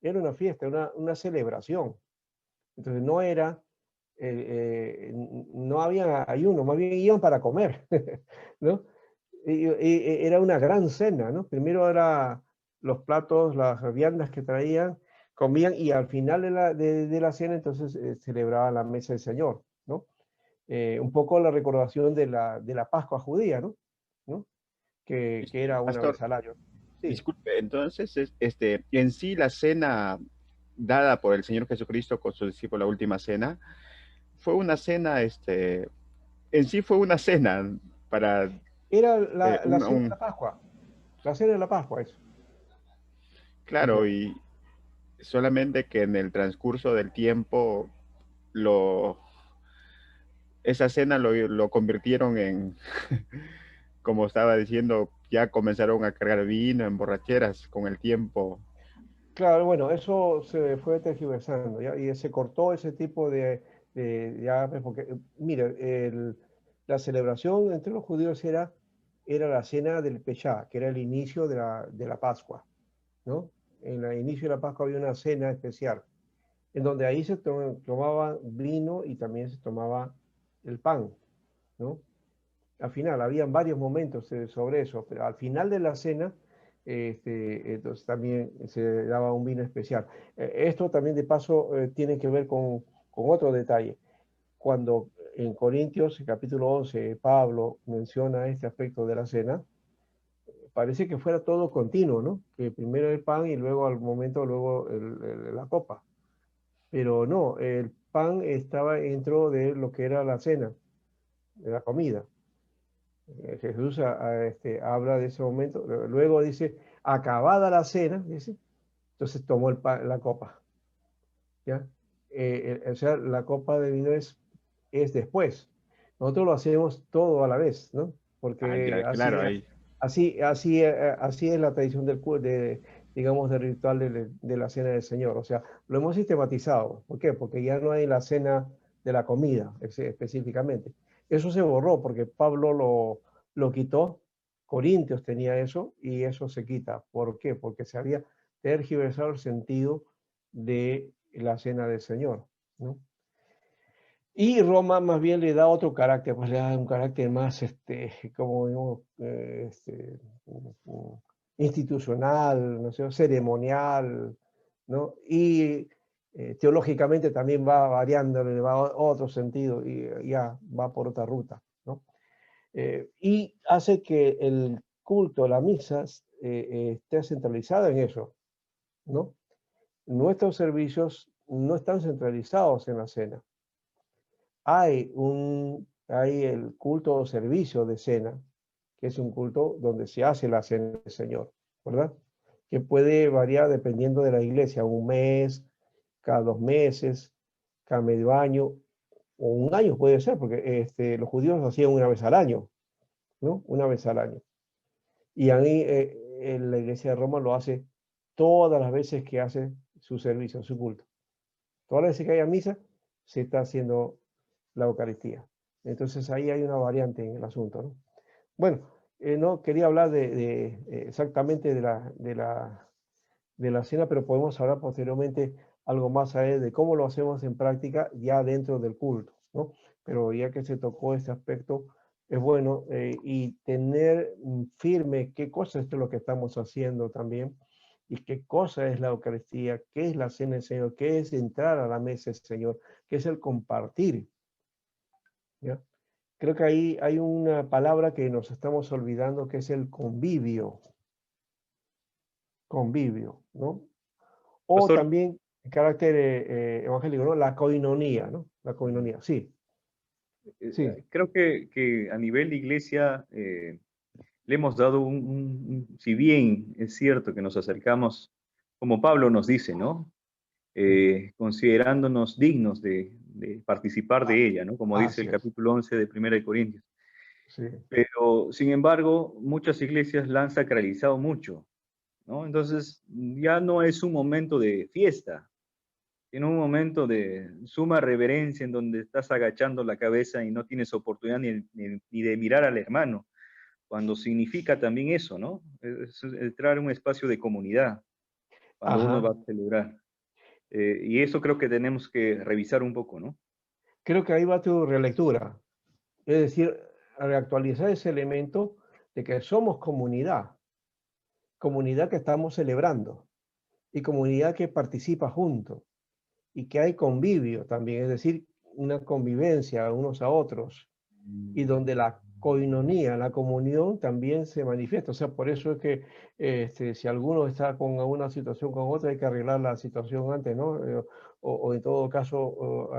era una fiesta, una celebración. Entonces no había ayuno, más bien iban para comer, ¿no? Y era una gran cena, ¿no? Primero era los platos, las viandas que traían, comían y al final de la cena entonces celebraba la mesa del Señor, ¿no? Un poco la recordación de la Pascua judía, ¿no? ¿no? Que era una Pastor, vez al año. Sí, disculpe, entonces, en sí la cena dada por el Señor Jesucristo con sus discípulos, la última cena, fue una cena, en sí fue una cena para era eh, la un, cena de un- la Pascua, la cena de la Pascua, eso. claro, Ujú. y solamente que en el transcurso del tiempo lo, esa cena lo convirtieron en, como estaba diciendo, ya comenzaron a cargar vino en borracheras con el tiempo. Claro, bueno, eso se fue tergiversando, ¿ya? Y se cortó ese tipo ya, pues, porque, mire, la celebración entre los judíos era la cena del Peshá, que era el inicio de la Pascua, ¿no? En el inicio de la Pascua había una cena especial, en donde ahí se tomaba vino y también se tomaba el pan, ¿no? Al final, habían varios momentos sobre eso, pero al final de la cena, entonces también se daba un vino especial. Esto también de paso tiene que ver con otro detalle. Cuando en Corintios, capítulo 11, Pablo menciona este aspecto de la cena, parece que fuera todo continuo, ¿no? Que primero el pan y luego al momento, luego la copa. Pero no, el pan estaba dentro de lo que era la cena, de la comida. Jesús habla de ese momento, luego dice, acabada la cena, dice, entonces tomó la copa, ¿ya? O sea, la copa de vino es después. Nosotros lo hacemos todo a la vez, ¿no? Ah, Porque ya, claro, ahí. así es la tradición digamos, del ritual de la cena del Señor. O sea, lo hemos sistematizado. ¿Por qué? Porque ya no hay la cena de la comida específicamente. Eso se borró porque Pablo lo quitó. Corintios tenía eso y eso se quita. ¿Por qué? Porque se había tergiversado el sentido de la cena del Señor, ¿no? Y Roma más bien le da otro carácter, pues le da un carácter más, como digamos, institucional, no sé, ceremonial, ¿no? Y teológicamente también va variando, le va a otro sentido y ya va por otra ruta, ¿no? Y hace que el culto, la misa, esté centralizada en eso, ¿no? Nuestros servicios no están centralizados en la cena. Hay el culto o servicio de cena, que es un culto donde se hace la cena del Señor, ¿verdad? Que puede variar dependiendo de la iglesia, un mes, cada 2 meses, cada medio año, o un año puede ser, porque los judíos lo hacían una vez al año, ¿no? Una vez al año. Y ahí en la iglesia de Roma lo hace todas las veces que hace su servicio, su culto. Todas las veces que haya misa, se está haciendo la Eucaristía. Entonces ahí hay una variante en el asunto, ¿no? Bueno, no quería hablar exactamente de la cena, pero podemos hablar posteriormente algo más de cómo lo hacemos en práctica ya dentro del culto, ¿no? Pero ya que se tocó este aspecto, es bueno y tener firme qué cosa es lo que estamos haciendo también y qué cosa es la Eucaristía, qué es la cena del Señor, qué es entrar a la mesa del Señor, qué es el compartir, ¿ya? Creo que ahí hay una palabra que nos estamos olvidando que es el convivio, ¿no? O Pastor, también el carácter evangélico, ¿no? La coinonía, ¿no? La coinonía, sí, sí. creo que a nivel de iglesia le hemos dado si bien es cierto que nos acercamos, como Pablo nos dice, ¿no? Considerándonos dignos de participar de ella, ¿no? Como dice Así el es, capítulo 11 de Primera de Corintios. sí. Pero, sin embargo, muchas iglesias la han sacralizado mucho, ¿no? Entonces, ya no es un momento de fiesta, sino un momento de suma reverencia en donde estás agachando la cabeza y no tienes oportunidad ni de mirar al hermano, cuando significa también eso, ¿no? Es entrar en un espacio de comunidad cuando uno va Ajá. a celebrar. Y eso creo que tenemos que revisar un poco, ¿no? Creo que ahí va tu relectura. Es decir, reactualizar ese elemento de que somos comunidad, comunidad que estamos celebrando y comunidad que participa junto y que hay convivio también, es decir, una convivencia unos a otros y donde la coinonía, la comunión también se manifiesta. O sea, por eso es que si alguno está con alguna situación con otra, hay que arreglar la situación antes, ¿no? O en todo caso,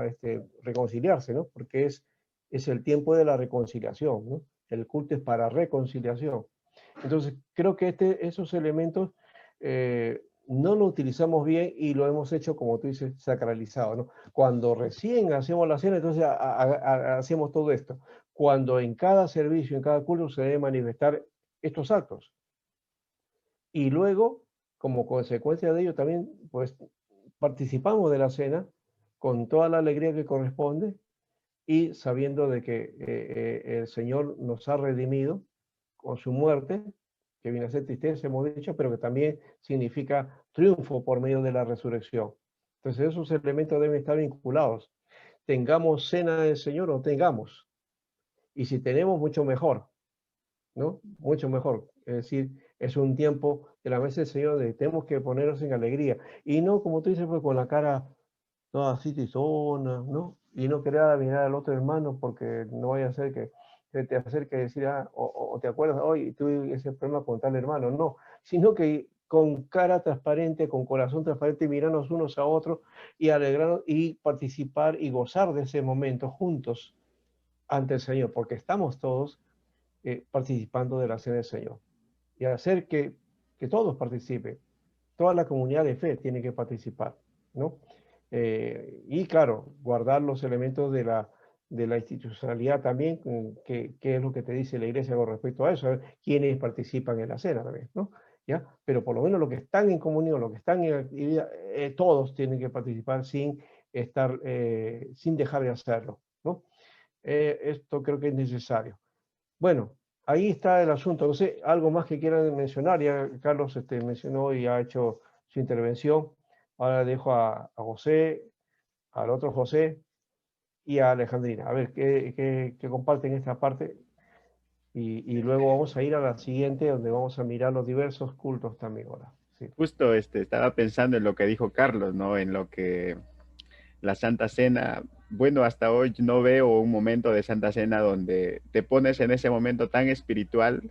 reconciliarse, ¿no? Porque es el tiempo de la reconciliación, ¿no? El culto es para reconciliación. Entonces, creo que esos elementos no lo utilizamos bien y lo hemos hecho, como tú dices, sacralizado, ¿no? Cuando recién hacemos la cena, entonces hacemos todo esto. Cuando en cada servicio, en cada culto se debe manifestar estos actos. Y luego, como consecuencia de ello, también, pues, participamos de la cena con toda la alegría que corresponde y sabiendo de que el Señor nos ha redimido con su muerte, que viene a ser tristeza, hemos dicho, pero que también significa triunfo por medio de la resurrección. Entonces esos elementos deben estar vinculados. Tengamos cena del Señor o tengamos. Y si tenemos, mucho mejor, ¿no? Mucho mejor. Es decir, es un tiempo de la mesa del Señor de tenemos que ponernos en alegría. Y no, como tú dices, pues con la cara toda así tizona, ¿no? Y no querer mirar al otro hermano porque no vaya a ser que te acerque a decir, o te acuerdas, hoy tuve ese problema con tal hermano. No, sino que con cara transparente, con corazón transparente, mirarnos unos a otros y alegrarnos y participar y gozar de ese momento juntos ante el Señor, porque estamos todos participando de la cena del Señor. Y hacer que todos participen. Toda la comunidad de fe tiene que participar, ¿no? Y claro, guardar los elementos de la institucionalidad también, que es lo que te dice la iglesia con respecto a eso, quiénes participan en la cena también, ¿no? ¿Ya? Pero por lo menos los que están en comunión, los que están en actividad, todos tienen que participar sin dejar de hacerlo, ¿no? Esto creo que es necesario. Bueno, ahí está el asunto. No sé, algo más que quieran mencionar. Ya Carlos mencionó y ha hecho su intervención. Ahora dejo a José, al otro José y a Alejandrina. A ver qué comparten esta parte. Y luego vamos a ir a la siguiente, donde vamos a mirar los diversos cultos también ahora. Sí. Justo estaba pensando en lo que dijo Carlos, ¿no? En lo que la Santa Cena, bueno, hasta hoy no veo un momento de Santa Cena donde te pones en ese momento tan espiritual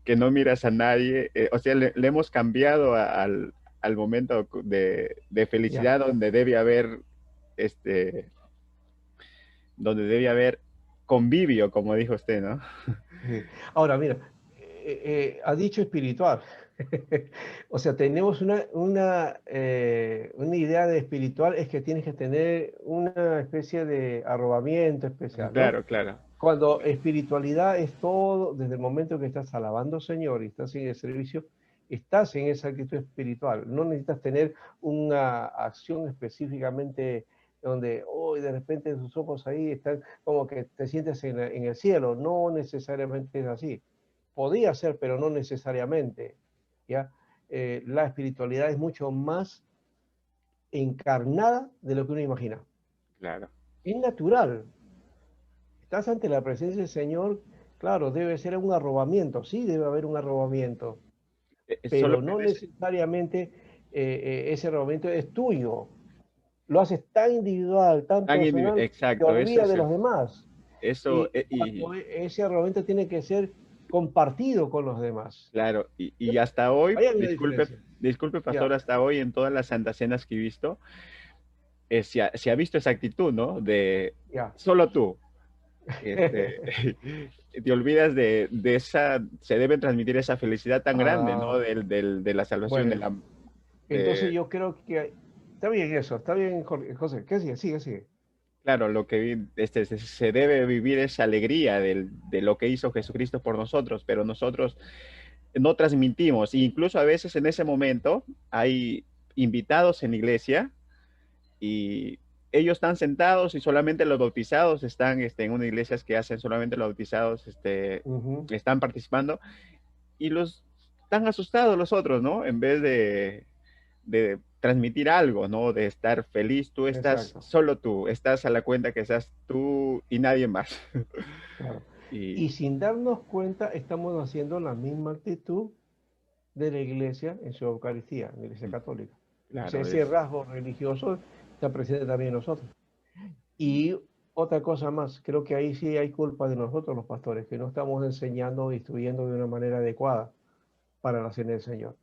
que no miras a nadie. O sea, le hemos cambiado al momento de Ya. felicidad este, donde debe haber convivio, como dijo usted, ¿no? Sí. Ahora, mira, ha dicho espiritual. O sea, tenemos una idea de espiritual, es que tienes que tener una especie de arrobamiento especial, ¿no? Claro, claro. Cuando espiritualidad es todo, desde el momento que estás alabando al Señor y estás en el servicio, estás en esa actitud espiritual. No necesitas tener una acción específicamente donde hoy de repente tus ojos ahí están como que te sientes en el cielo. No necesariamente es así. Podría ser, pero no necesariamente. ¿Ya? La espiritualidad es mucho más encarnada de lo que uno imagina. Claro. Es natural. Estás ante la presencia del Señor, claro, debe ser un arrobamiento, sí debe haber un arrobamiento, Solo pero no necesariamente ese arrobamiento es tuyo. Lo haces tan individual, tan personal, que te exacto, eso olvida es de los demás. eso, Y ese arrobamiento tiene que ser compartido con los demás. claro, y hasta hoy, Hay una diferencia. disculpe pastor, Ya, hasta hoy en todas las santas cenas que he visto, se ha visto esa actitud, ¿no? De ya. solo tú. Este, te olvidas de esa, se debe transmitir esa felicidad tan grande, ¿no? Ah, De la salvación, bueno, entonces de, yo creo que está bien eso, está bien, José. ¿Qué sigue? Sigue, sigue. claro, lo que se debe vivir esa alegría de lo que hizo Jesucristo por nosotros, pero nosotros no transmitimos. E incluso a veces en ese momento hay invitados en la iglesia y ellos están sentados y solamente los bautizados están en una iglesia que hacen solamente los bautizados Ujú, están participando y los están asustados los otros, ¿no? En vez de transmitir algo, ¿no? De estar feliz, tú estás, exacto. solo tú, estás a la cuenta que estás tú y nadie más. Claro. Y Y sin darnos cuenta, estamos haciendo la misma actitud de la iglesia en su Eucaristía, en la iglesia católica. O sea, claro, ese rasgo religioso está presente también en nosotros. Y otra cosa más, creo que ahí sí hay culpa de nosotros los pastores, que no estamos enseñando, instruyendo de una manera adecuada para la cena del Señor.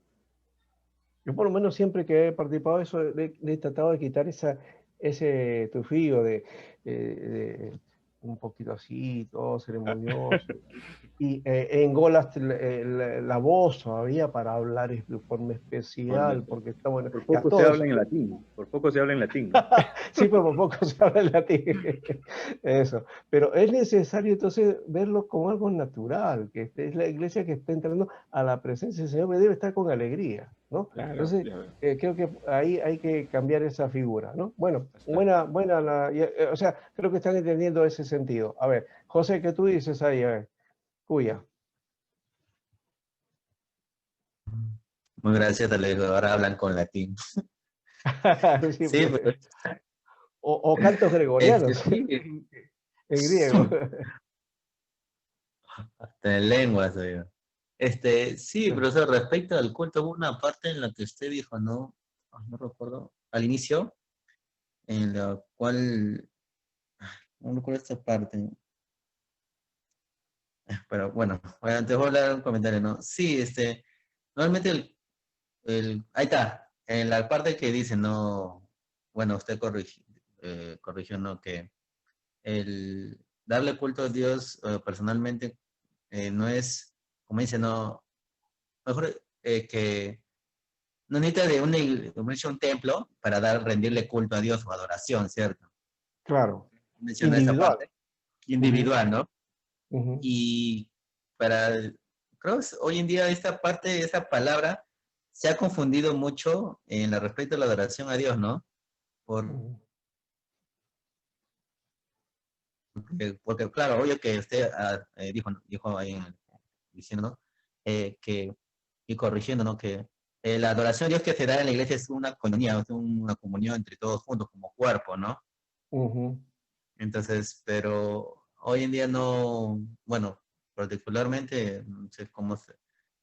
Yo por lo menos siempre que he participado de eso, he tratado de quitar ese tufillo de un poquito así, todo ceremonioso. Y engolas la voz todavía para hablar de forma especial, porque está bueno. Por Ya, poco se todo eso. habla en latín. Por poco se habla en latín. Sí, pero por poco se habla en latín. Eso. Pero es necesario entonces verlo como algo natural, que es la iglesia que está entrando a la presencia del Señor, que debe estar con alegría, ¿no? Claro, Entonces, ya veo. creo que ahí hay que cambiar esa figura, ¿no? Bueno, Está. buena o sea, creo que están entendiendo ese sentido. A ver, José, ¿qué tú dices ahí? A ver, Cuya. Muy gracias, ahora hablan con latín. Sí, Sí, pues, pues, o cantos gregorianos sí, en griego. hasta en lenguas, oiga. Sí, profesor, respecto al culto, hubo una parte en la que usted dijo, no, no recuerdo, al inicio, en la cual, no recuerdo esta parte, pero bueno, te voy a dar un comentario, ¿no? Sí, normalmente ahí está, en la parte que dice, no, bueno, usted corrigió, ¿no? Que el darle culto a Dios personalmente no es, como dice, no, mejor que no necesita de un templo para rendirle culto a Dios o adoración, ¿cierto? Claro, Menciona esa individual. parte, individual, ¿no? Uh-huh. Y creo que hoy en día esta parte, esa palabra, se ha confundido mucho en la respecto a la adoración a Dios, ¿no? Uh-huh. Porque claro, obvio que usted dijo ahí diciendo, ¿no? Y corrigiendo, ¿no? Que la adoración a Dios que se da en la iglesia es una comunión, es una comunión entre todos juntos como cuerpo, ¿no? Uh-huh. Entonces, pero hoy en día no, bueno, particularmente, no sé cómo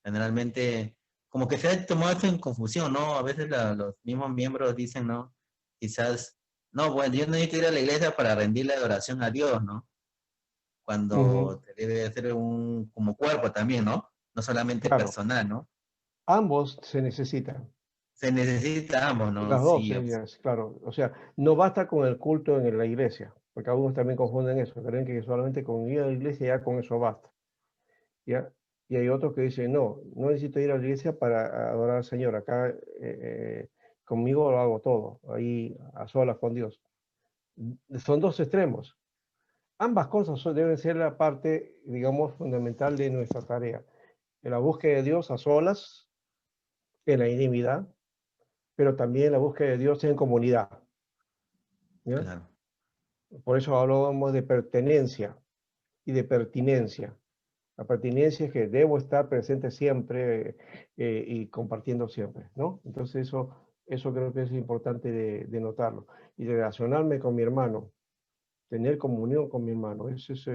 generalmente, como que se ha tomado esto en confusión, ¿no? A veces los mismos miembros dicen, ¿no? Quizás, no, bueno, yo no necesito ir a la iglesia para rendirle adoración a Dios, ¿no? Uh-huh. Cuando debe ser como cuerpo también, ¿no? No solamente Claro, personal, ¿no? ambos se necesitan. Se necesita ambos, ¿no? Las dos Sí, ellas, claro. O sea, no basta con el culto en la iglesia, porque algunos también confunden eso, creen que solamente con ir a la iglesia ya con eso basta. ¿Ya? Y hay otros que dicen, no, no necesito ir a la iglesia para adorar al Señor, acá conmigo lo hago todo, ahí a solas con Dios. Son dos extremos. Ambas cosas deben ser la parte, digamos, fundamental de nuestra tarea. En la búsqueda de Dios a solas, en la intimidad, pero también la búsqueda de Dios en comunidad. ¿Ya? claro. Por eso hablábamos de pertenencia y de pertinencia. La pertinencia es que debo estar presente siempre y compartiendo siempre, ¿no? Entonces eso creo que es importante de notarlo. Y de relacionarme con mi hermano, tener comunión con mi hermano, ese es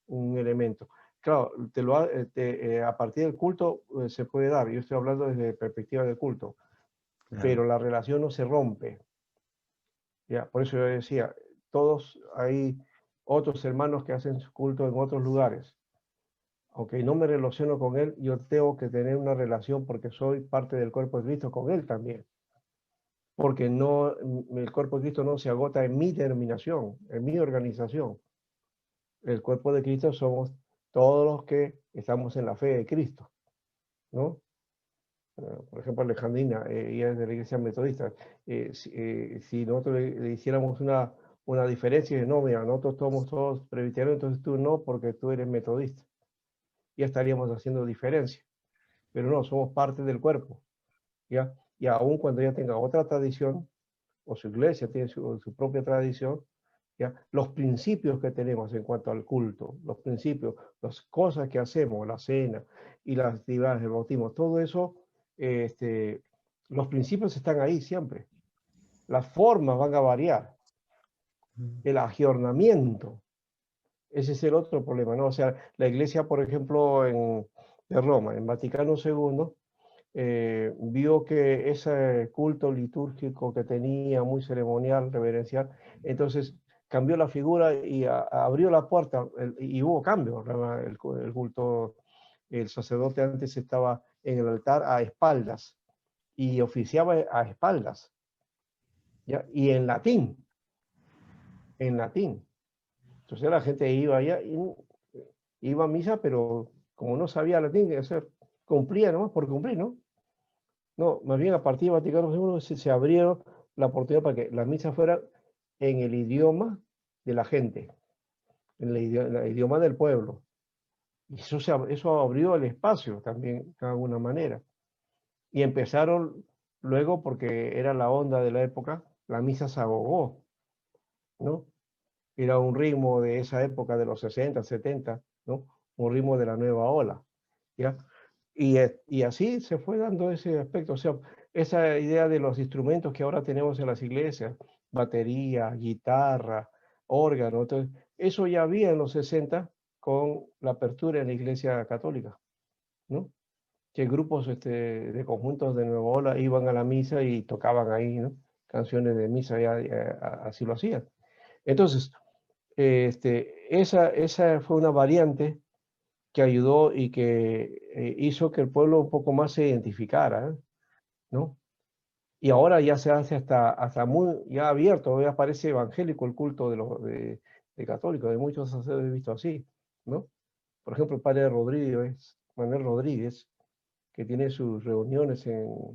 un elemento. Claro, a partir del culto se puede dar, yo estoy hablando desde perspectiva del culto, Claro. pero la relación no se rompe. ¿Ya? Por eso yo decía, todos hay otros hermanos que hacen su culto en otros lugares. Aunque no me relaciono con él, yo tengo que tener una relación porque soy parte del cuerpo de Cristo con él también. Porque no, el cuerpo de Cristo no se agota en mi denominación, en mi organización. El cuerpo de Cristo somos todos los que estamos en la fe de Cristo, ¿no? Por ejemplo, Alejandrina, ella es de la iglesia metodista. Si nosotros le hiciéramos una diferencia, no, mira, nosotros somos todos presbiterianos, entonces tú no, porque tú eres metodista. Ya estaríamos haciendo diferencia. Pero no, somos parte del cuerpo, ¿ya? Y aun cuando ella tenga otra tradición, o su iglesia tiene su propia tradición, ¿ya? Los principios que tenemos en cuanto al culto, los principios, las cosas que hacemos, la cena y las actividades del bautismo, todo eso, los principios están ahí siempre. Las formas van a variar. El agiornamiento, ese es el otro problema, ¿no? O sea, la iglesia, por ejemplo, de Roma, en Vaticano II, vio que ese culto litúrgico que tenía, muy ceremonial, reverencial, entonces cambió la figura y abrió la puerta y hubo cambio. El culto, el sacerdote antes estaba en el altar a espaldas y oficiaba a espaldas, ¿ya? Y en latín. Entonces la gente iba allá y iba a misa, pero como no sabía latín, cumplía nomás por cumplir, ¿no? No, más bien a partir de Vaticano II se abrieron la oportunidad para que la misa fuera en el idioma de la gente, en el idioma del pueblo. Y eso abrió el espacio también, de alguna manera. Y empezaron luego, porque era la onda de la época, la misa se agogó, ¿no? Era un ritmo de esa época, de los 60, 70, ¿no? Un ritmo de la nueva ola, ¿ya? Y así se fue dando ese aspecto, o sea, esa idea de los instrumentos que ahora tenemos en las iglesias, batería, guitarra, órgano, entonces, eso ya había en los 60 con la apertura en la iglesia católica, ¿no? Que grupos de conjuntos de nueva ola iban a la misa y tocaban ahí, ¿no? Canciones de misa, así lo hacían. Entonces, esa fue una variante que ayudó y que hizo que el pueblo un poco más se identificara, ¿no? Y ahora ya se hace hasta muy ya abierto, ya parece evangélico el culto de católicos, de muchos sacerdotes he visto así, ¿no? Por ejemplo, el padre Rodríguez, Manuel Rodríguez, que tiene sus reuniones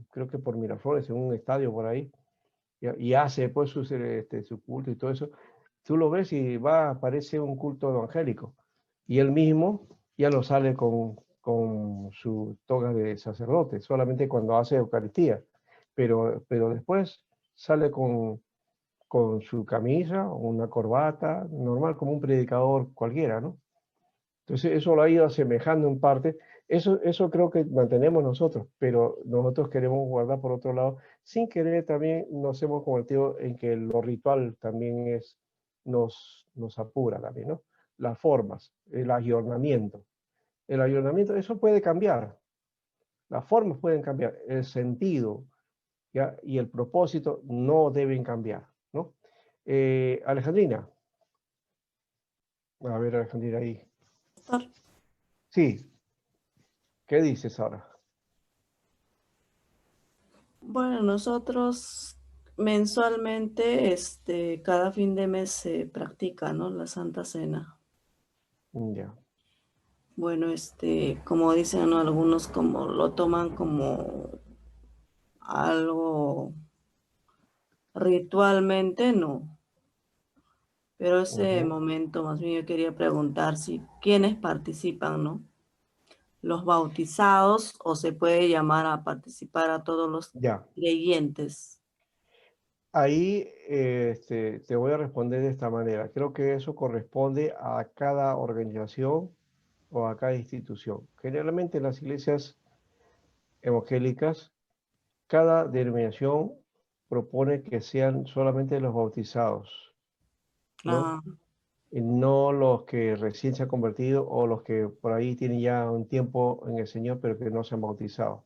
creo que por Miraflores, en un estadio por ahí, y hace después su culto y todo eso. Tú lo ves y parece un culto evangélico. Y él mismo ya no sale con su toga de sacerdote, solamente cuando hace Eucaristía. Pero después sale con su camisa, una corbata, normal, como un predicador cualquiera, ¿no? Entonces eso lo ha ido asemejando en parte. Eso creo que mantenemos nosotros, pero nosotros queremos guardar por otro lado. Sin querer también nos hemos convertido en que lo ritual también nos apura también, ¿no? Las formas, el ayornamiento. El ayornamiento, eso puede cambiar. Las formas pueden cambiar. El sentido, ¿ya? Y el propósito no deben cambiar, ¿no? Alejandrina. A ver, Alejandrina, ahí. Pastor. Sí. ¿Qué dices ahora? Bueno, nosotros mensualmente, cada fin de mes se practica, ¿no? La Santa Cena. Ya. Bueno, como dicen, ¿no? Algunos como lo toman como algo ritualmente, no. Pero ese momento, más bien yo quería preguntar si quiénes participan, ¿no? Los bautizados, o se puede llamar a participar a todos los creyentes. Ahí te voy a responder de esta manera. Creo que eso corresponde a cada organización o a cada institución. Generalmente en las iglesias evangélicas, cada denominación propone que sean solamente los bautizados, ¿no? Y no los que recién se han convertido o los que por ahí tienen ya un tiempo en el Señor pero que no se han bautizado.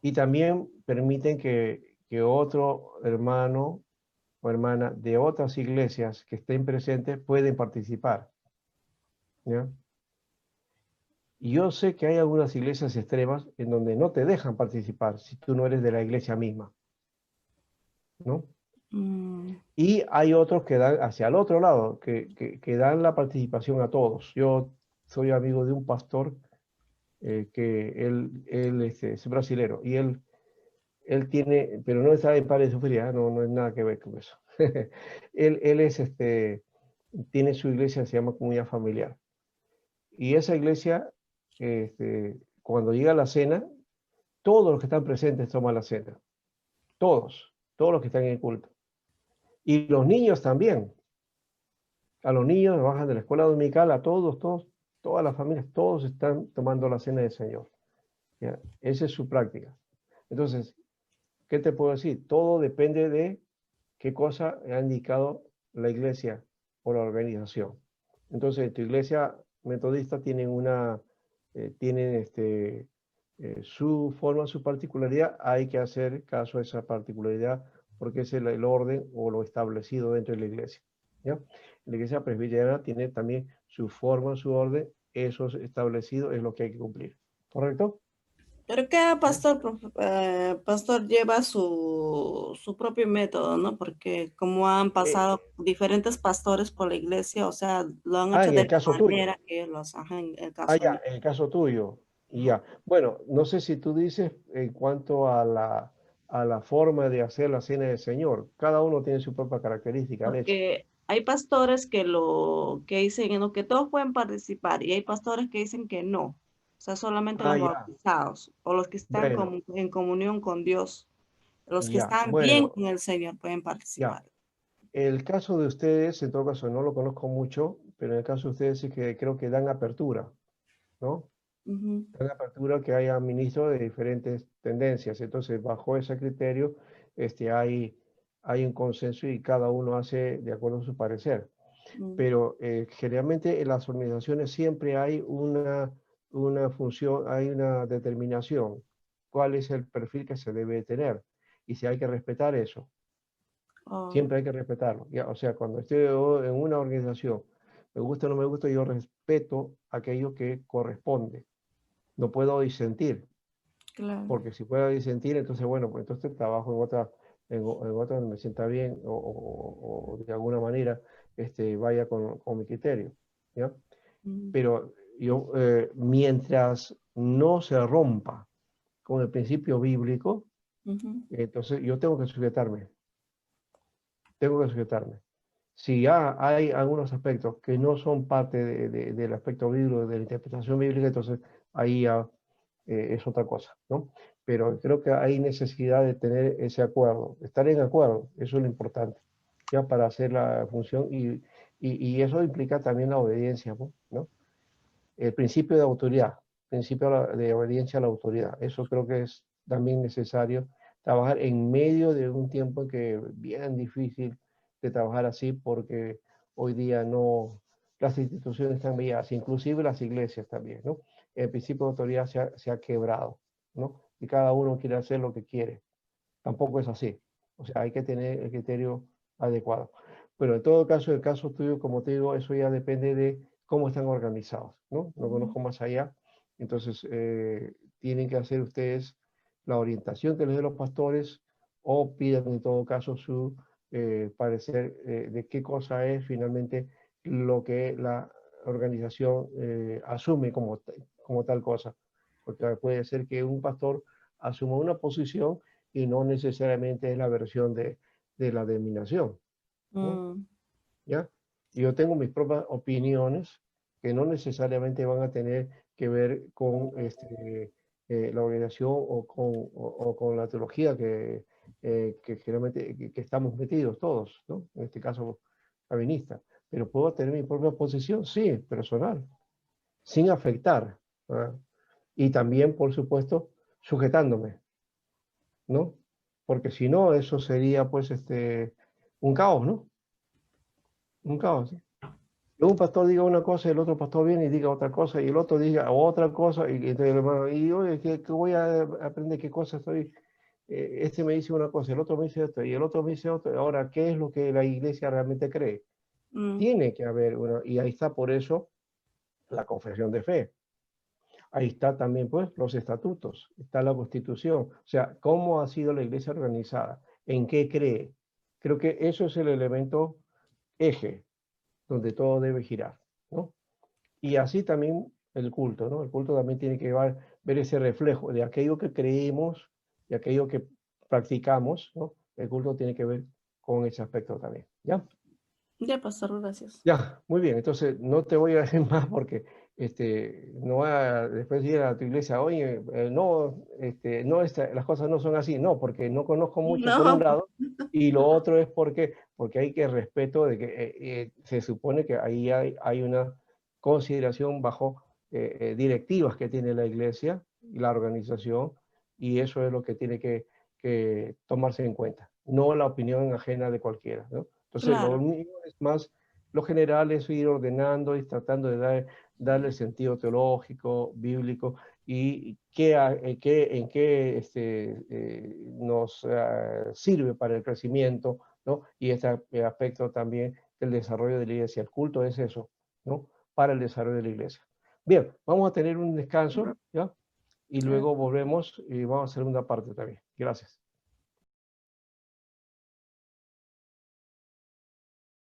Y también permiten que otro hermano o hermana de otras iglesias que estén presentes pueden participar, ¿ya? Y yo sé que hay algunas iglesias extremas en donde no te dejan participar si tú no eres de la iglesia misma, ¿no? Y hay otros que dan hacia el otro lado, que dan la participación a todos. Yo soy amigo de un pastor que él es brasilero y él tiene, pero no está en Padre de Sufrir, no es nada que ver con eso. él es tiene su iglesia, se llama Comunidad Familiar. Y esa iglesia, cuando llega la cena, todos los que están presentes toman la cena. Todos los que están en el culto. Y los niños también. A los niños bajan de la escuela dominical, a todas las familias, todos están tomando la cena del Señor. ¿Ya? Esa es su práctica. Entonces, ¿qué te puedo decir? Todo depende de qué cosa ha indicado la iglesia o la organización. Entonces, tu iglesia metodista tiene su forma, su particularidad. Hay que hacer caso a esa particularidad porque es el orden o lo establecido dentro de la iglesia. ¿ya? La iglesia presbiteriana tiene también su forma, su orden, eso es establecido, es lo que hay que cumplir. ¿Correcto? Pero cada pastor, pastor lleva su propio método, ¿no? Porque como han pasado diferentes pastores por la iglesia, o sea, lo han hecho En de el la caso tuyo. manera que ellos los hacen en el caso Ya, mío. en el caso tuyo. Y Ajá. ya. Bueno, no sé si tú dices en cuanto a la forma de hacer la cena del Señor. Cada uno tiene su propia característica, de hecho. Porque hay pastores que dicen ¿no? que todos pueden participar y hay pastores que dicen que no. O sea, solamente los Ya. bautizados o los que están Bueno, en comunión con Dios, los que ya. están bien Bueno, con el Señor pueden ya. participar. El caso de ustedes, en todo caso, no lo conozco mucho, pero en el caso de ustedes sí que creo que dan apertura, ¿no? Ujú. Dan apertura que haya ministros de diferentes tendencias. Entonces, bajo ese criterio, hay un consenso y cada uno hace de acuerdo a su parecer. Mm. Pero generalmente en las organizaciones siempre hay una función, hay una determinación, cuál es el perfil que se debe tener y si hay que respetar eso, Oh, siempre hay que respetarlo. ¿Ya? O sea, cuando estoy en una organización, me gusta o no me gusta, yo respeto aquello que corresponde. No puedo disentir, claro. porque si puedo disentir, entonces, bueno, pues entonces trabajo en otra donde me sienta bien o de alguna manera vaya con mi criterio, ¿ya? Mm. Pero yo, mientras no se rompa con el principio bíblico, Ujú. entonces yo tengo que sujetarme. Si ya hay algunos aspectos que no son parte del aspecto bíblico, de la interpretación bíblica, entonces ahí ya es otra cosa, ¿no? Pero creo que hay necesidad de tener ese acuerdo, estar en acuerdo, eso es lo importante, ya para hacer la función y eso implica también la obediencia, ¿no? El principio de autoridad, principio de obediencia a la autoridad, eso creo que es también necesario trabajar en medio de un tiempo que es bien difícil de trabajar así porque hoy día no, las instituciones están mediadas, inclusive las iglesias también, ¿no? El principio de autoridad se ha quebrado, ¿no? Y cada uno quiere hacer lo que quiere. Tampoco es así. O sea, hay que tener el criterio adecuado. Pero en todo caso, el caso tuyo, como te digo, eso ya depende de cómo están organizados, ¿no? No Ujú. conozco más allá. Entonces, tienen que hacer ustedes la orientación que les den los pastores o pidan en todo caso su parecer de qué cosa es finalmente lo que la organización asume como tal cosa. Porque puede ser que un pastor asuma una posición y no necesariamente es la versión de la denominación, ¿no? Mm. ¿Ya? Yo tengo mis propias opiniones que no necesariamente van a tener que ver con la organización o con la teología que generalmente que estamos metidos todos, ¿no? En este caso, calvinista. Pero puedo tener mi propia posición, sí, personal, sin afectar, ¿verdad? Y también, por supuesto, sujetándome, ¿no? Porque si no, eso sería pues un caos, ¿no? Un caos. ¿Sí? Que un pastor diga una cosa y el otro pastor viene y diga otra cosa y el otro diga otra cosa y entonces el hermano, y oye, ¿qué voy a aprender? ¿Qué cosa estoy? Este me dice una cosa, el otro me dice otra y el otro me dice otra. Ahora, ¿qué es lo que la iglesia realmente cree? Mm. Tiene que haber una, y ahí está por eso la confesión de fe. Ahí está también, pues, los estatutos, está la constitución, o sea, cómo ha sido la iglesia organizada, en qué cree. Creo que eso es el elemento eje donde todo debe girar, ¿no? Y así también el culto, ¿no? El culto también tiene que ver ese reflejo de aquello que creemos y aquello que practicamos, ¿no? El culto tiene que ver con ese aspecto también, ¿ya? Ya, pastor, gracias. Ya, muy bien. Entonces, no te voy a decir más porque no voy a después ir a tu iglesia, oye, no, no las cosas no son así. No, porque no conozco mucho por un No. lado, y lo otro es porque hay que respeto de que se supone que ahí hay una consideración bajo directivas que tiene la iglesia y la organización, y eso es lo que tiene que tomarse en cuenta, no la opinión ajena de cualquiera, ¿no? Entonces, lo Claro. mío es más lo general es ir ordenando y tratando de darle sentido teológico, bíblico, y en qué nos sirve para el crecimiento, ¿no? Y este aspecto también el desarrollo de la iglesia. El culto es eso, ¿no? Para el desarrollo de la iglesia. Bien, vamos a tener un descanso, ¿ya? Y luego volvemos y vamos a hacer una parte también. Gracias.